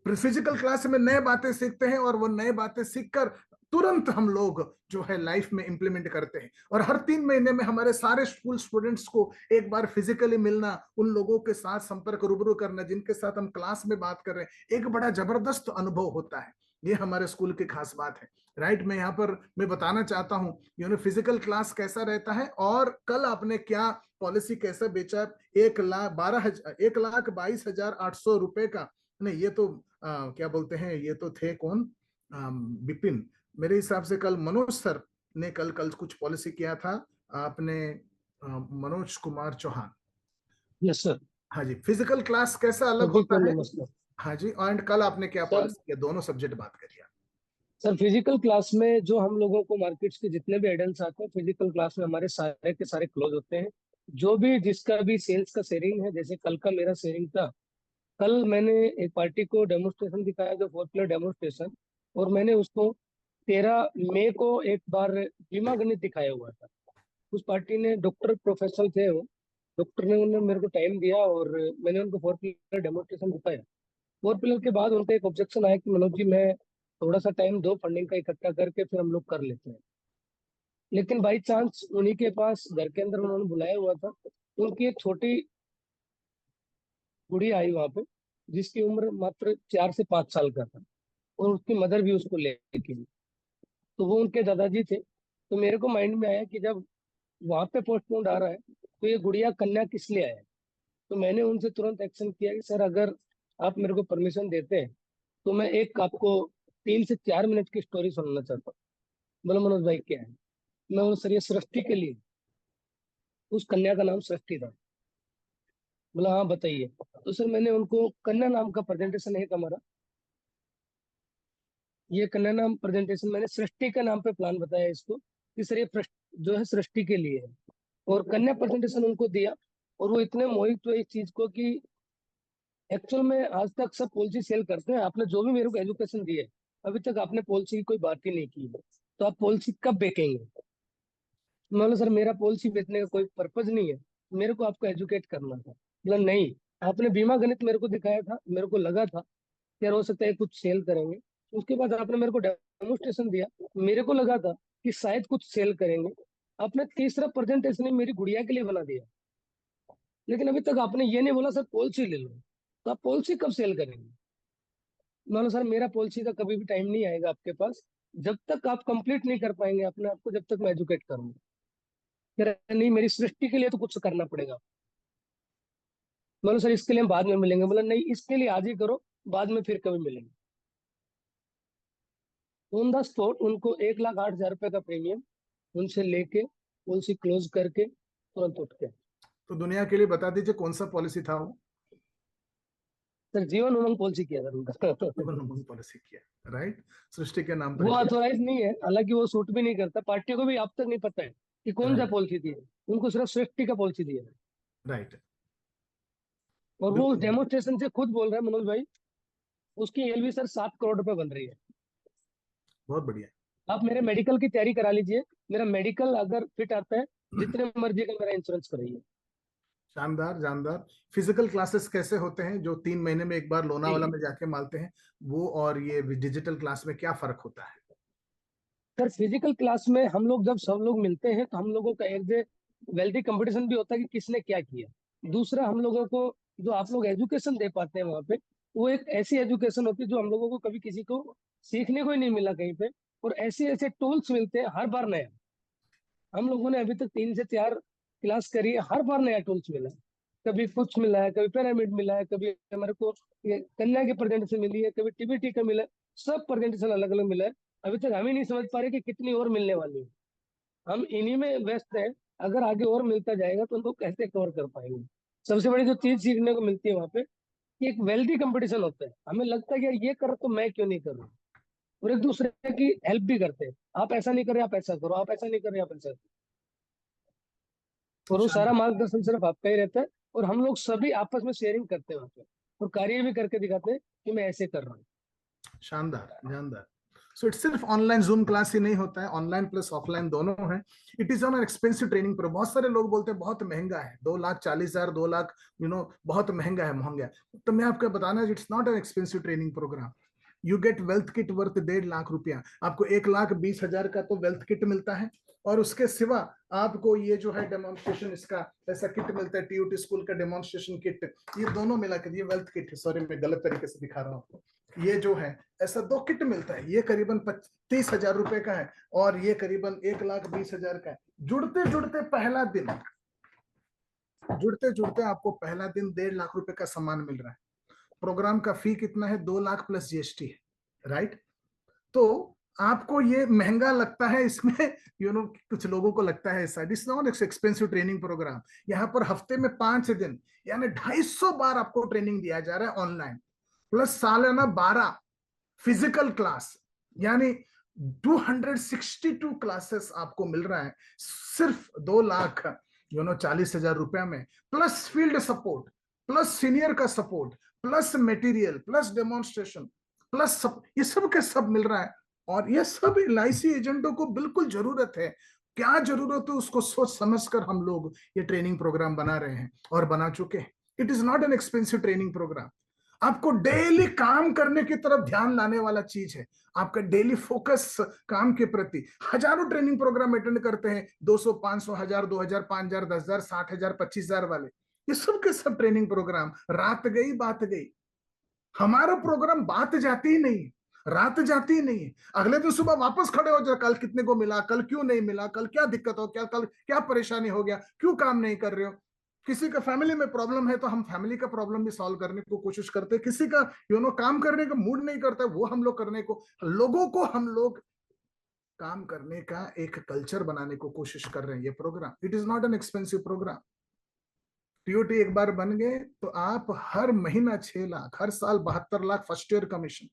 फिजिकल क्लास में नए बातें सीखते हैं और वो नए बातें सीखकर तुरंत हम लोग जो है लाइफ में इंप्लीमेंट करते हैं। और हर 3 महीने में हमारे सारे स्कूल स्टूडेंट्स को एक बार फिजिकली मिलना, उन लोगों के साथ संपर्क रूबरू करना जिनके साथ हम क्लास में बात कर रहे हैं, एक बड़ा जबरदस्त अनुभव होता है। ये हमारे स्कूल की खास बात है। राइट, मैं यहाँ पर मैं बताना चाहता हूँ फिजिकल क्लास कैसा रहता है, और कल आपने क्या पॉलिसी कैसा बेचा, 1,22,800 रुपए का। नहीं, ये तो क्या बोलते हैं, ये तो थे कौन, विपिन, मेरे हिसाब से कल मनोज सर ने कल कुछ पॉलिसी किया था आपने, मनोज कुमार चौहान। Yes sir. हाँ जी, फिजिकल क्लास कैसा अलग होता है। हाँ जी, एंड कल आपने क्या पॉलिसी किया, दोनों सब्जेक्ट बात करिए। सर फिजिकल क्लास में जो हम लोगों को मार्केट्स के जितने भी एडल्ट्स आते हैं, फिजिकल क्लास में हमारे सारे के सारे क्लोज होते हैं। जो भी जिसका भी सेल्स का शेयरिंग है, जैसे कल का मेरा शेयरिंग था, कल मैंने एक पार्टी को डेमोस्ट्रेशन दिखाया, जो 4 व्हीलर डेमोस्ट्रेशन, और मैंने उसको 13 मई को एक बार बीमा गणित दिखाया हुआ था। उस पार्टी ने डॉक्टर प्रोफेशनल थे, वो डॉक्टर ने उन्होंने मेरे को टाइम दिया और मैंने उनको 4 व्हीलर डेमोस्ट्रेशन दिखाया। 4 व्हीलर के बाद उनका एक ऑब्जेक्शन आया कि मनोज जी मैं थोड़ा सा टाइम दो, फंडिंग का इकट्ठा करके फिर हम लोग कर लेते हैं। लेकिन बाई चांस उन्हीं के पास घर के अंदर उन्होंने बुलाया हुआ था, उनकी एक छोटी गुड़िया आई वहां पे, जिसकी उम्र मात्र 4 से 5 साल का था, और उसकी मदर भी उसको लेके गई। तो वो उनके दादाजी थे। तो मेरे को माइंड में आया कि जब वहां पे पोस्टपोन आ रहा है तो ये गुड़िया कन्या किस लिए आया। तो मैंने उनसे तुरंत एक्शन किया कि सर अगर आप मेरे को परमिशन देते हैं तो मैं एक आपको 3 से 4 मिनट की स्टोरी सुनाना चाहता हूँ। बोलो मनोज भाई क्या है। मैं बोला सर ये सृष्टि के लिए, उस कन्या का नाम सृष्टि था। बोला हाँ बताइए। तो सर मैंने उनको कन्या नाम का प्रेजेंटेशन है हमारा, ये कन्या नाम प्रेजेंटेशन मैंने सृष्टि के नाम पे प्लान बताया इसको कि सर ये जो है सृष्टि के लिए है, और कन्या प्रेजेंटेशन उनको दिया। और वो इतने मोहित हुए इस चीज को कि एक्चुअल में आज तक सब पॉलिसी सेल करते हैं, आपने जो भी मेरे को एजुकेशन दी है अभी तक आपने पॉलिसी की कोई बात ही नहीं की है, तो आप पॉलिसी कब बेचेंगे। बोला सर मेरा पॉलिसी बेचने का कोई पर्पज नहीं है, मेरे को आपको एजुकेट करना था। बोला नहीं, आपने बीमा गणित मेरे को दिखाया था, मेरे को लगा था कि यार हो सकता है कुछ सेल करेंगे। उसके बाद आपने मेरे को डेमोस्ट्रेशन दिया, मेरे को लगा था कि शायद कुछ सेल करेंगे। आपने तीसरा प्रेजेंटेशन मेरी गुड़िया के लिए बना दिया, लेकिन अभी तक आपने ये नहीं बोला सर पॉलिसी ले लो। तो आप पॉलिसी कब सेल करेंगे। बोला सर मेरा पॉलिसी का कभी भी टाइम नहीं आएगा आपके पास, जब तक आप कंप्लीट नहीं कर पाएंगे अपने आप को, जब तक मैं एजुकेट करूंगा। कह रहे नहीं मेरी सृष्टि के लिए तो कुछ करना पड़ेगा। बोला सर इसके लिए हम बाद में मिलेंगे। बोला नहीं इसके लिए आज ही करो, बाद में फिर कभी मिलेंगे। ऑन द स्पॉट उनको 1,08,000 रुपए का प्रीमियम उनसे लेके पॉलिसी क्लोज करके तुरंत उठ गए। तो दुनिया के लिए बता दीजिए कौन सा पॉलिसी था वो। सर जीवन उमंग पॉलिसी किया था उनका। जीवन उमंग पॉलिसी किया, राइट, सृष्टि के नाम पर वो किया। ऑथोराइज नहीं है, हालांकि वो सूट भी नहीं करता, पार्टी को भी अब तक नहीं पता है कि कौन सा पॉलिसी दी है, उनको सिर्फ सृष्टि का पॉलिसी दिया है। राइट, और वो उस डेमोस्ट्रेशन से खुद बोल रहा है मनोज भाई उसकी एलवी सर 7 करोड़ रुपए बन रही है। बहुत बढ़िया। आप मेरे मेडिकल की तैयारी करा लीजिए, मेरा मेडिकल अगर फिट आता है जितने मर्जी का मेरा इंश्योरेंस कराइए। शानदार जानदार। फिजिकल क्लासेस कैसे होते हैं जो 3 महीने में एक बार लोनावाला में जाके मालते हैं, वो और ये डिजिटल क्लास में क्या फर्क होता है। सर फिजिकल क्लास में हम लोग जब सब लोग मिलते हैं तो हम लोगों का एक वेल्दी कंपटीशन भी होता है कि किसने क्या किया। दूसरा हम लोगों को जो आप लोग एजुकेशन दे पाते हैं वहाँ पे, वो एक ऐसी एजुकेशन होती है जो हम लोगों को कभी किसी को सीखने को ही नहीं मिला कहीं पे, और ऐसे ऐसे टूल्स मिलते हैं हर बार नया। हम लोगों ने अभी तक 3 से 4 क्लास करी है, हर बार नया टूल्स मिला है। कभी कुछ मिला है, कभी पिरामिड मिला है, कभी हमारे को ये कन्या की प्रेजेंटेशन मिली है, कभी टीबीटी का मिला है, सब प्रेजेंटेशन अलग अलग मिला है। अभी तक हम ही नहीं समझ पा रहे कि कितनी और मिलने वाली है। हम इन्हीं में व्यस्त हैं, अगर आगे और मिलता जाएगा तो उनको कैसे कवर कर पाएंगे। सबसे बड़ी जो चीज सीखने को मिलती है वहाँ पे कि एक वेल्दी कंपटीशन होता है। हमें लगता है कि यार ये कर तो मैं क्यों नहीं कर रहा, और एक दूसरे की हेल्प भी करते हैं। आप ऐसा नहीं कर रहे आप ऐसा करो, आप ऐसा नहीं कर रहे आप ऐसा करो। और वो सारा शानदार मार्गदर्शन सिर्फ आपका ही रहता है, और हम लोग सभी आपस में शेयरिंग करते हैं वहाँ पे, और कार्य भी करके दिखाते हैं कि मैं ऐसे कर रहा हूँ। शानदार शानदार। सो इट्स सिर्फ ऑनलाइन जूम क्लास ही नहीं होता है, ऑनलाइन प्लस ऑफलाइन दोनों है। It is on an expensive training programme. बहुत सारे लोग बोलते हैं बहुत महंगा है, 2,40,000 2,00,000 बहुत महंगा है महंगा है। तो मैं आपको बताना, it's not an expensive training programme. You get wealth kit worth 1.5 lakh रुपया। आपको 1,20,000 का तो वेल्थ किट मिलता है, और उसके सिवा आपको ये जो है डेमोन्स्ट्रेशन, इसका ऐसा किट मिलता है, टीयूटी स्कूल का डेमोन्स्ट्रेशन किट। ये दोनों मिलाकर ये वेल्थ किट है। सॉरी मैं गलत तरीके से दिखा रहा हूँ आपको। ये जो है ऐसा 2 किट मिलता है। ये करीबन 30,000 रुपए का है, और ये करीबन 1,20,000 का है। जुड़ते जुड़ते पहला दिन, जुड़ते जुड़ते आपको पहला दिन 1.5 लाख रुपए का सामान मिल रहा है। प्रोग्राम का फी कितना है? 2 लाख प्लस जीएसटी है, राइट? तो आपको ये महंगा लगता है, इसमें कुछ लोगों को लगता है ऐसा। This not expensive training programme. यहाँ पर हफ्ते में 5 दिन यानी 250 बार आपको ट्रेनिंग दिया जा रहा है ऑनलाइन, प्लस सालाना 12 फिजिकल क्लास, यानी 262 क्लासेस आपको मिल रहा है सिर्फ 2,40,000 रुपया में, plus field support, plus senior का support, plus material, plus demonstration, plus ये सब के सब मिल रहा है। और ये सब LIC एजेंटों को बिल्कुल जरूरत है। क्या जरूरत है उसको सोच समझकर हम लोग ये ट्रेनिंग प्रोग्राम बना रहे हैं और बना चुके हैं। It is not an expensive training programme. आपको डेली काम करने की तरफ ध्यान लाने वाला चीज है। आपका डेली फोकस काम के प्रति। हजारों ट्रेनिंग प्रोग्राम अटेंड करते हैं, 200, 500, 1000, 2000, 5000, 10,000, 60,000, 25,000 वाले। ये सब के सब ट्रेनिंग प्रोग्राम। रात गई बात गई। हमारा प्रोग्राम बात जाती ही नहीं, रात जाती ही नहीं। अगले दिन सुबह वापस खड़े हो जाए, कल कितने को मिला, कल क्यों नहीं मिला, कल क्या दिक्कत हो, क्या कल क्या परेशानी हो गया, क्यों काम नहीं कर रहे हो। किसी का फैमिली में प्रॉब्लम है तो हम फैमिली का प्रॉब्लम भी सॉल्व करने को कोशिश करते हैं। किसी का काम करने का मूड नहीं करता, वो हम लोग करने को, लोगों को हम लोग काम करने का एक कल्चर बनाने को कोशिश कर रहे हैं। ये programme, it is not an expensive programme. TOT एक बार बन गए तो आप हर महीना 6 लाख, हर साल 72 lakh first year commission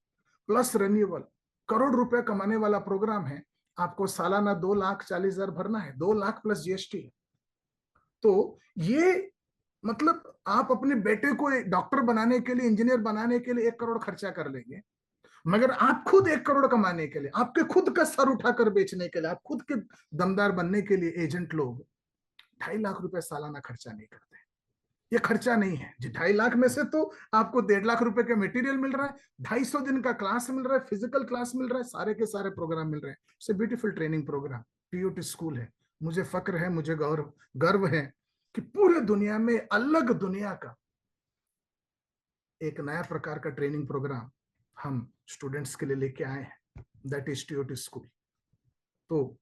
plus renewal, crore रुपए कमाने वाला प्रोग्राम है। आपको सालाना 2,40,000 भरना है, 2 लाख प्लस जीएसटी। तो ये मतलब आप अपने बेटे को डॉक्टर बनाने के लिए, इंजीनियर बनाने के लिए 1 करोड़ खर्चा कर लेंगे, मगर आप खुद 1 करोड़ कमाने के लिए, आपके खुद का सर उठाकर बेचने के लिए, आप खुद के दमदार बनने के लिए एजेंट लोग 2.5 लाख रुपए सालाना खर्चा नहीं करते। ये खर्चा नहीं है जी। 2.5 लाख में से तो आपको 1.5 लाख रुपए का मटेरियल मिल रहा है, 250 दिन का क्लास मिल रहा है, फिजिकल क्लास मिल रहा है, सारे के सारे प्रोग्राम मिल रहे हैं। It's beautiful training programme. TOT school है। मुझे फक्र है, मुझे गर्व है कि पूरे दुनिया में अलग दुनिया का एक नया प्रकार का ट्रेनिंग प्रोग्राम हम स्टूडेंट्स के लिए लेके आए हैं, दैट इज टीओटी स्कूल। तो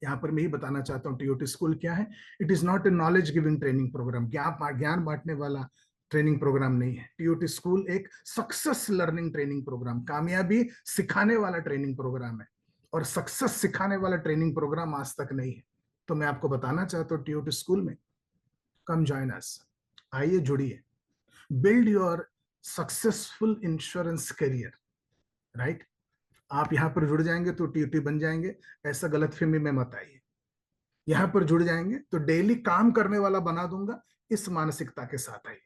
यहाँ पर मैं ही बताना चाहता हूँ टीओटी स्कूल क्या है। It is not a knowledge giving training programme, ज्ञान बांटने वाला ट्रेनिंग प्रोग्राम नहीं है। टीओटी स्कूल एक सक्सेस लर्निंग ट्रेनिंग प्रोग्राम, कामयाबी सिखाने वाला ट्रेनिंग प्रोग्राम है, और सक्सेस सिखाने वाला ट्रेनिंग प्रोग्राम आज तक नहीं है। तो मैं आपको बताना चाहता हूँ टीओटी स्कूल में कम जॉइन अस, आइए जुड़िए, build your successful insurance career, right. आप यहाँ पर जुड़ जाएंगे तो टीओटी बन जाएंगे, ऐसा गलतफहमी में मत आइए। यहाँ पर जुड़ जाएंगे तो डेली काम करने वाला बना दूंगा, इस मानसिकता के साथ आइए।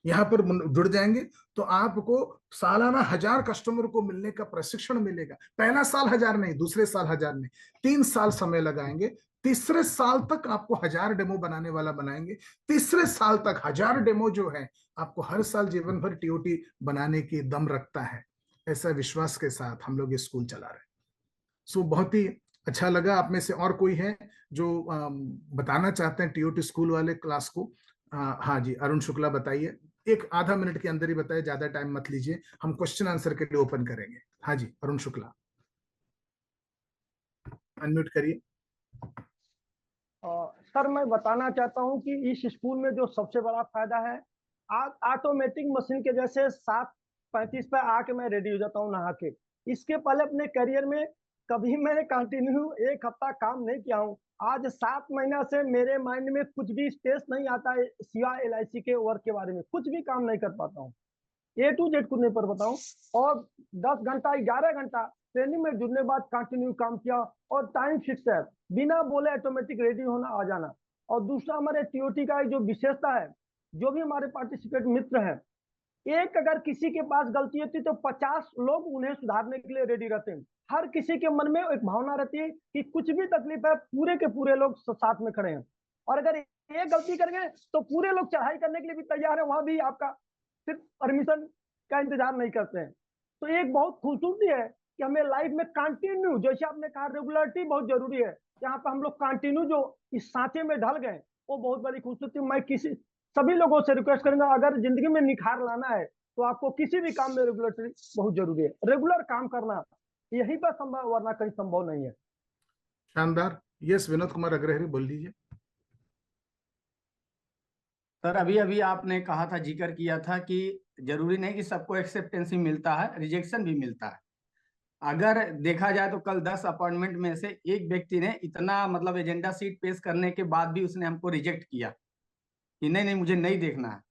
यहाँ पर जुड़ जाएंगे तो आपको सालाना 1000 कस्टमर को मिलने का प्रशिक्षण मिलेगा। पहला साल 1000 नहीं, दूसरे साल 1000 नहीं, 3 साल समय लगाएंगे। तीसरे साल तक आपको 1000 डेमो बनाने वाला बनाएंगे। तीसरे साल तक 1000 डेमो जो है आपको हर साल जीवन भर टीओटी बनाने की दम रखता है। ऐसा विश्वास के साथ हम लोग ये स्कूल चला रहे हैं। सो बहुत ही अच्छा लगा। आप में से और कोई है जो बताना चाहते हैं टीओटी स्कूल वाले क्लास को? हाँ जी, अरुण शुक्ला बताइए। एक आधा मिनट के अंदर ही बताइए, ज्यादा टाइम मत लीजिए, हम क्वेश्चन आंसर के लिए ओपन करेंगे। हाँ जी, अरुण शुक्ला, अनम्यूट करिए। सर मैं बताना चाहता हूं कि इस स्कूल में जो सबसे बड़ा फायदा है, ऑटोमेटिक मशीन के जैसे 7:35 पे आके मैं रेडी हो जाता हूं नहा के। इसके पहले अपने करियर में कभी मैंने कंटिन्यू 1 हफ्ता काम नहीं किया हूं। आज 7 महीना से मेरे माइंड में कुछ भी स्ट्रेस नहीं आता है, सिवाय LIC के वर्क के बारे में कुछ भी काम नहीं कर पाता हूँ। A to Z करने पर बताऊं, और 10 घंटा 11 घंटा ट्रेनिंग में जुड़ने बाद कंटिन्यू काम किया, और टाइम फिक्स है, बिना बोले ऑटोमेटिक रेडी होना आ जाना। और दूसरा हमारे टीओटी का जो विशेषता है, जो भी हमारे पार्टिसिपेट मित्र हैं, एक अगर किसी के पास गलती होती तो 50 लोग उन्हें सुधारने के लिए रेडी रहते हैं। हर किसी के मन में एक भावना रहती है कि कुछ भी तकलीफ है, पूरे के पूरे लोग साथ में खड़े हैं, और अगर एक गलती करेंगे तो पूरे लोग चढ़ाई करने के लिए भी तैयार है, वहां भी आपका सिर्फ परमिशन का इंतजार नहीं करते हैं। तो एक बहुत खूबसूरती है कि हमें लाइफ में कंटिन्यू, जैसे आपने कहा रेगुलरिटी बहुत जरूरी है, यहाँ पर हम लोग कंटिन्यू जो इस सांचे में ढल गए वो बहुत बड़ी खूबसूरती। मैं किसी सभी लोगों से रिक्वेस्ट करूंगा, अगर जिंदगी में निखार लाना है तो आपको किसी भी काम में रेगुलरिटी बहुत जरूरी है। रेगुलर काम करना यहीं पर संभव, वरना कहीं संभव नहीं है। शानदार। यस विनोद कुमार अग्रहरी बोल लीजिए। सर अभी अभी आपने कहा था, जिक्र किया था कि जरूरी नहीं कि सबको एक्सेप्टेंसी मिलता है, रिजेक्शन भी मिलता है। अगर देखा जाए तो कल 10 अपॉइंटमेंट में से एक व्यक्ति ने इतना मतलब एजेंडा सीट पेश करने के बाद भी उसने हमको रिजेक्ट किया कि नहीं मुझे नहीं देखना है।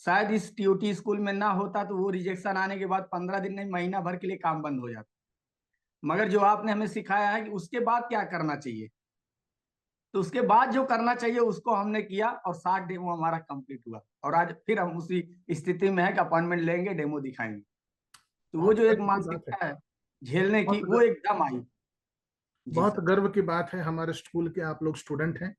शायद इस टीओटी स्कूल में ना होता तो वो रिजेक्शन आने के बाद 15 दिन नहीं, महीना भर के लिए काम बंद हो जाता। मगर जो आपने हमें सिखाया है कि उसके बाद क्या करना चाहिए, तो उसके बाद जो करना चाहिए उसको हमने किया और 60 डेमो हमारा कंप्लीट हुआ, और आज फिर हम उसी स्थिति में है कि अपॉइंटमेंट लेंगे, डेमो दिखाएंगे। तो वो जो एक मानसिकता है झेलने की, वो एकदम आई। बहुत गर्व की बात है हमारे स्कूल के आप लोग स्टूडेंट हैं।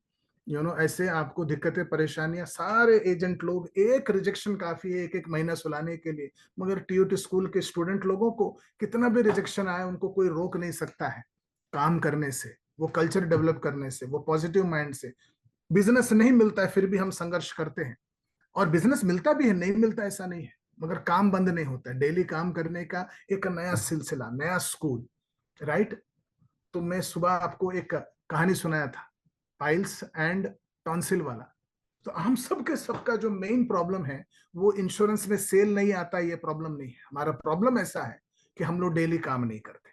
ऐसे आपको दिक्कतें परेशानियां, सारे एजेंट लोग, एक रिजेक्शन काफी है एक महीना सुलाने के लिए, मगर टीओटी स्कूल के स्टूडेंट लोगों को कितना भी रिजेक्शन आए उनको कोई रोक नहीं सकता है काम करने से, वो कल्चर डेवलप करने से, वो पॉजिटिव माइंड से। बिजनेस नहीं मिलता है फिर भी हम संघर्ष करते हैं, और बिजनेस मिलता भी है, नहीं मिलता ऐसा नहीं है, मगर काम बंद नहीं होता है। डेली काम करने का एक नया सिलसिला, नया स्कूल, राइट। तो मैं सुबह आपको एक कहानी सुनाया था, पाइल्स एंड टॉन्सिल वाला। तो हम सबके सबका जो मेन प्रॉब्लम है वो इंश्योरेंस में सेल नहीं आता, ये प्रॉब्लम नहीं है हमारा। प्रॉब्लम ऐसा है कि हम लोग डेली काम नहीं करते,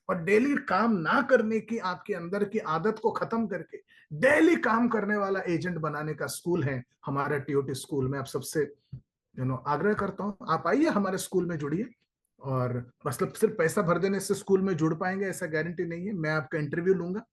और डेली काम ना करने की आपके अंदर की आदत को खत्म करके डेली काम करने वाला एजेंट बनाने का स्कूल है हमारा टीओटी स्कूल। मैं आप सबसे आग्रह करता हूं, आप आइए हमारे स्कूल में जुड़िए। और मतलब सिर्फ पैसा भर देने से स्कूल में जुड़ पाएंगे ऐसा गारंटी नहीं है। मैं आपका इंटरव्यू लूंगा,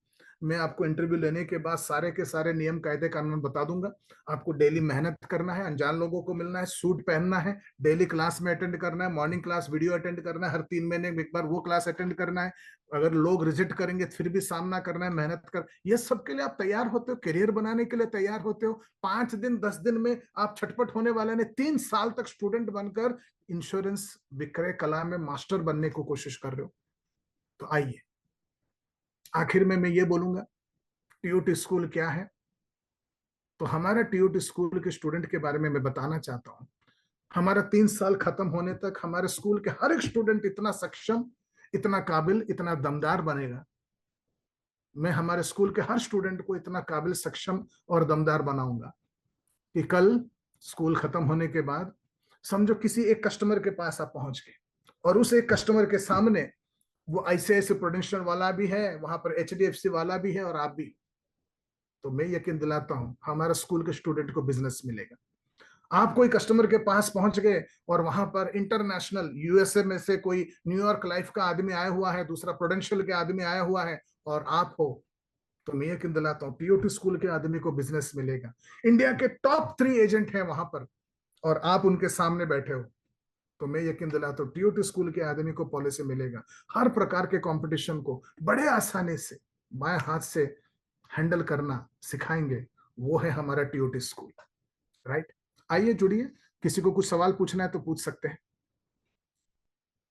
मैं आपको इंटरव्यू लेने के बाद सारे के सारे नियम कायदे कानून बता दूंगा। आपको डेली मेहनत करना है, अनजान लोगों को मिलना है, सूट पहनना है, डेली क्लास में अटेंड करना है, मॉर्निंग क्लास वीडियो अटेंड करना है, हर 3 महीने में एक बार वो क्लास अटेंड करना है। अगर लोग रिजेक्ट करेंगे फिर भी सामना करना है, मेहनत कर। ये सब के लिए आप तैयार होते हो, करियर बनाने के लिए तैयार होते हो। 5 दिन 10 दिन में आप छटपट होने वाले ने 3 साल तक स्टूडेंट बनकर इंश्योरेंस विक्रय कला में मास्टर बनने को कोशिश कर रहे हो। तो आइए, आखिर में मैं ये बोलूंगा, टीओटी स्कूल क्या है। तो हमारा टीओटी स्कूल के स्टूडेंट के बारे में मैं बताना चाहता हूं। हमारा 3 साल खत्म होने तक हमारे स्कूल के हर एक स्टूडेंट इतना सक्षम, इतना काबिल, इतना दमदार बनेगा। मैं हमारे स्कूल के हर स्टूडेंट को इतना काबिल, सक्षम और दमदार बनाऊंगा कि कल स्कूल खत्म होने के बाद समझो किसी एक कस्टमर के पास आप पहुंच गए, और उस एक कस्टमर के सामने वो ICICI प्रूडेंशियल वाला भी है, वहां पर HDFC वाला भी है, और आप भी। तो मैं यकीन दिलाता हूं हमारे स्कूल के स्टूडेंट को बिजनेस मिलेगा। आप कोई कस्टमर के पास पहुंच गए और वहां पर इंटरनेशनल USA में से कोई न्यूयॉर्क लाइफ का आदमी आया हुआ है, दूसरा प्रूडेंशियल के आदमी आया हुआ है, और आप हो, तो मैं यकीन दिलाता हूं टीओटी स्कूल के आदमी को बिजनेस मिलेगा। इंडिया के टॉप 3 एजेंट हैं वहां पर, और आप उनके सामने बैठे हो, तो मैं यकीन दिलाता हूं टीओटी स्कूल के आदमी को पॉलिसी मिलेगा। हर प्रकार के कंपटीशन को बड़े आसानी से बाएं हाथ से हैंडल करना सिखाएंगे, वो है हमारा टीओटी स्कूल, राइट। आइए जुड़िए, किसी को कुछ सवाल पूछना है तो पूछ सकते हैं।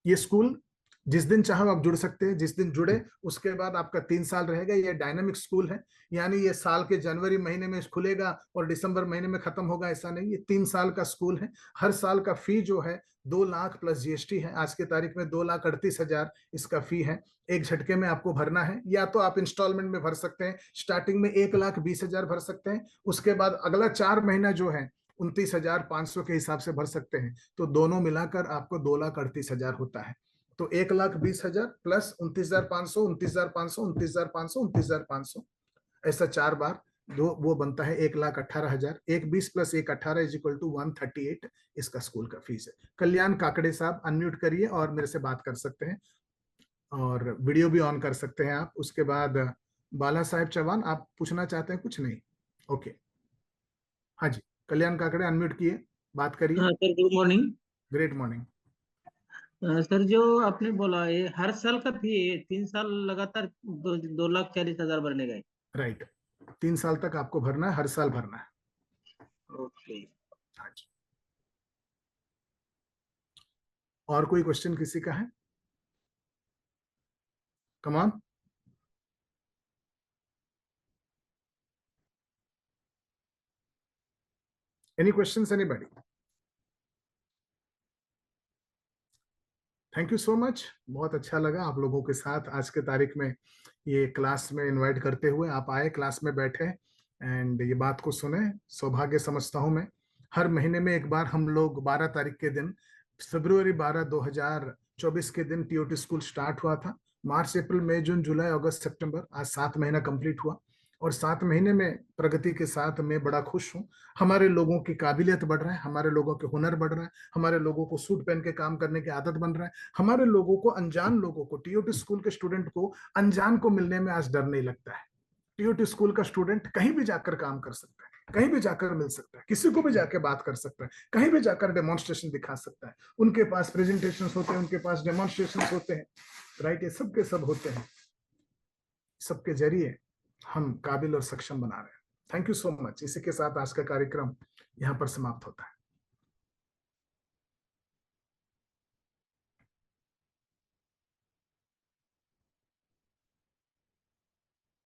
ये स्कूल जिस दिन चाहो आप जुड़ सकते हैं, जिस दिन जुड़े उसके बाद आपका 3 साल रहेगा। ये डायनामिक स्कूल है, यानी ये साल के जनवरी महीने में खुलेगा और दिसंबर महीने में खत्म होगा, ऐसा नहीं। ये 3 साल का स्कूल है। हर साल का फी जो है 2 लाख प्लस GST है। आज की तारीख में 2,38,000 इसका फी है। एक झटके में आपको भरना है, या तो आप इंस्टॉलमेंट में भर सकते हैं। स्टार्टिंग में 1,20,000 भर सकते हैं, उसके बाद अगला 4 महीना जो है 29,500 के हिसाब से भर सकते हैं। तो दोनों मिलाकर आपको 2,38,000 होता है। तो 1,20,000 प्लस 29,500, 29,500, 29,500, 29,500, ऐसा 4 बार वो बनता है 1,18,000। 1,20 प्लस 1,18 इज इक्वल टू 138 इसका स्कूल का फीस है। कल्याण काकड़े साहब अनम्यूट करिए और मेरे से बात कर सकते हैं, और वीडियो भी ऑन कर सकते हैं आप। उसके बाद बाला साहेब चौहान, आप पूछना चाहते हैं कुछ? नहीं, ओके, हाँ जी, कल्याण काकड़े अनम्यूट किए, बात करिए। हाँ sir, good morning. Great morning. Sir, जो आपने बोला ये हर साल का फी है, 3 साल लगातार 2,40,000 भरने का है। राइट, 3 साल तक आपको भरना है, हर साल भरना है। ओके। हाँ जी, और कोई क्वेश्चन किसी का है? Come on. Any questions anybody? Thank you so much, बहुत अच्छा लगा आप लोगों के साथ आज के तारीख में ये क्लास में इनवाइट करते हुए। आप आए, क्लास में बैठे एंड ये बात को सुने, सौभाग्य समझता हूं मैं। हर महीने में एक बार हम लोग 12 तारीख के दिन, फरवरी 12 2024 के दिन टीओटी स्कूल स्टार्ट हुआ था। मार्च अप्रैल मई जून जुलाई अगस्त सितंबर, आज 7 महीना कंप्लीट हुआ और 7 महीने में प्रगति के साथ मैं बड़ा खुश हूँ। हमारे लोगों की काबिलियत बढ़ रहा है, हमारे लोगों के हुनर बढ़ रहा है, हमारे लोगों को सूट पहन के काम करने की आदत बन रहा है, हमारे लोगों को, अनजान लोगों को, टीओटी स्कूल के स्टूडेंट को अनजान को मिलने में आज डर नहीं लगता है। टीओटी स्कूल का स्टूडेंट कहीं भी जाकर काम कर सकता है, कहीं भी जाकर मिल सकता है, किसी को भी जाकर बात कर सकता है, कहीं भी जाकर डेमोन्स्ट्रेशन दिखा सकता है। उनके पास प्रेजेंटेशन होते हैं, उनके पास डेमोन्स्ट्रेशन होते हैं, राइट, ये सब के सब होते हैं। सबके जरिए हम काबिल और सक्षम बना रहे हैं। Thank you so much. इसी के साथ आज का कार्यक्रम यहाँ पर समाप्त होता है।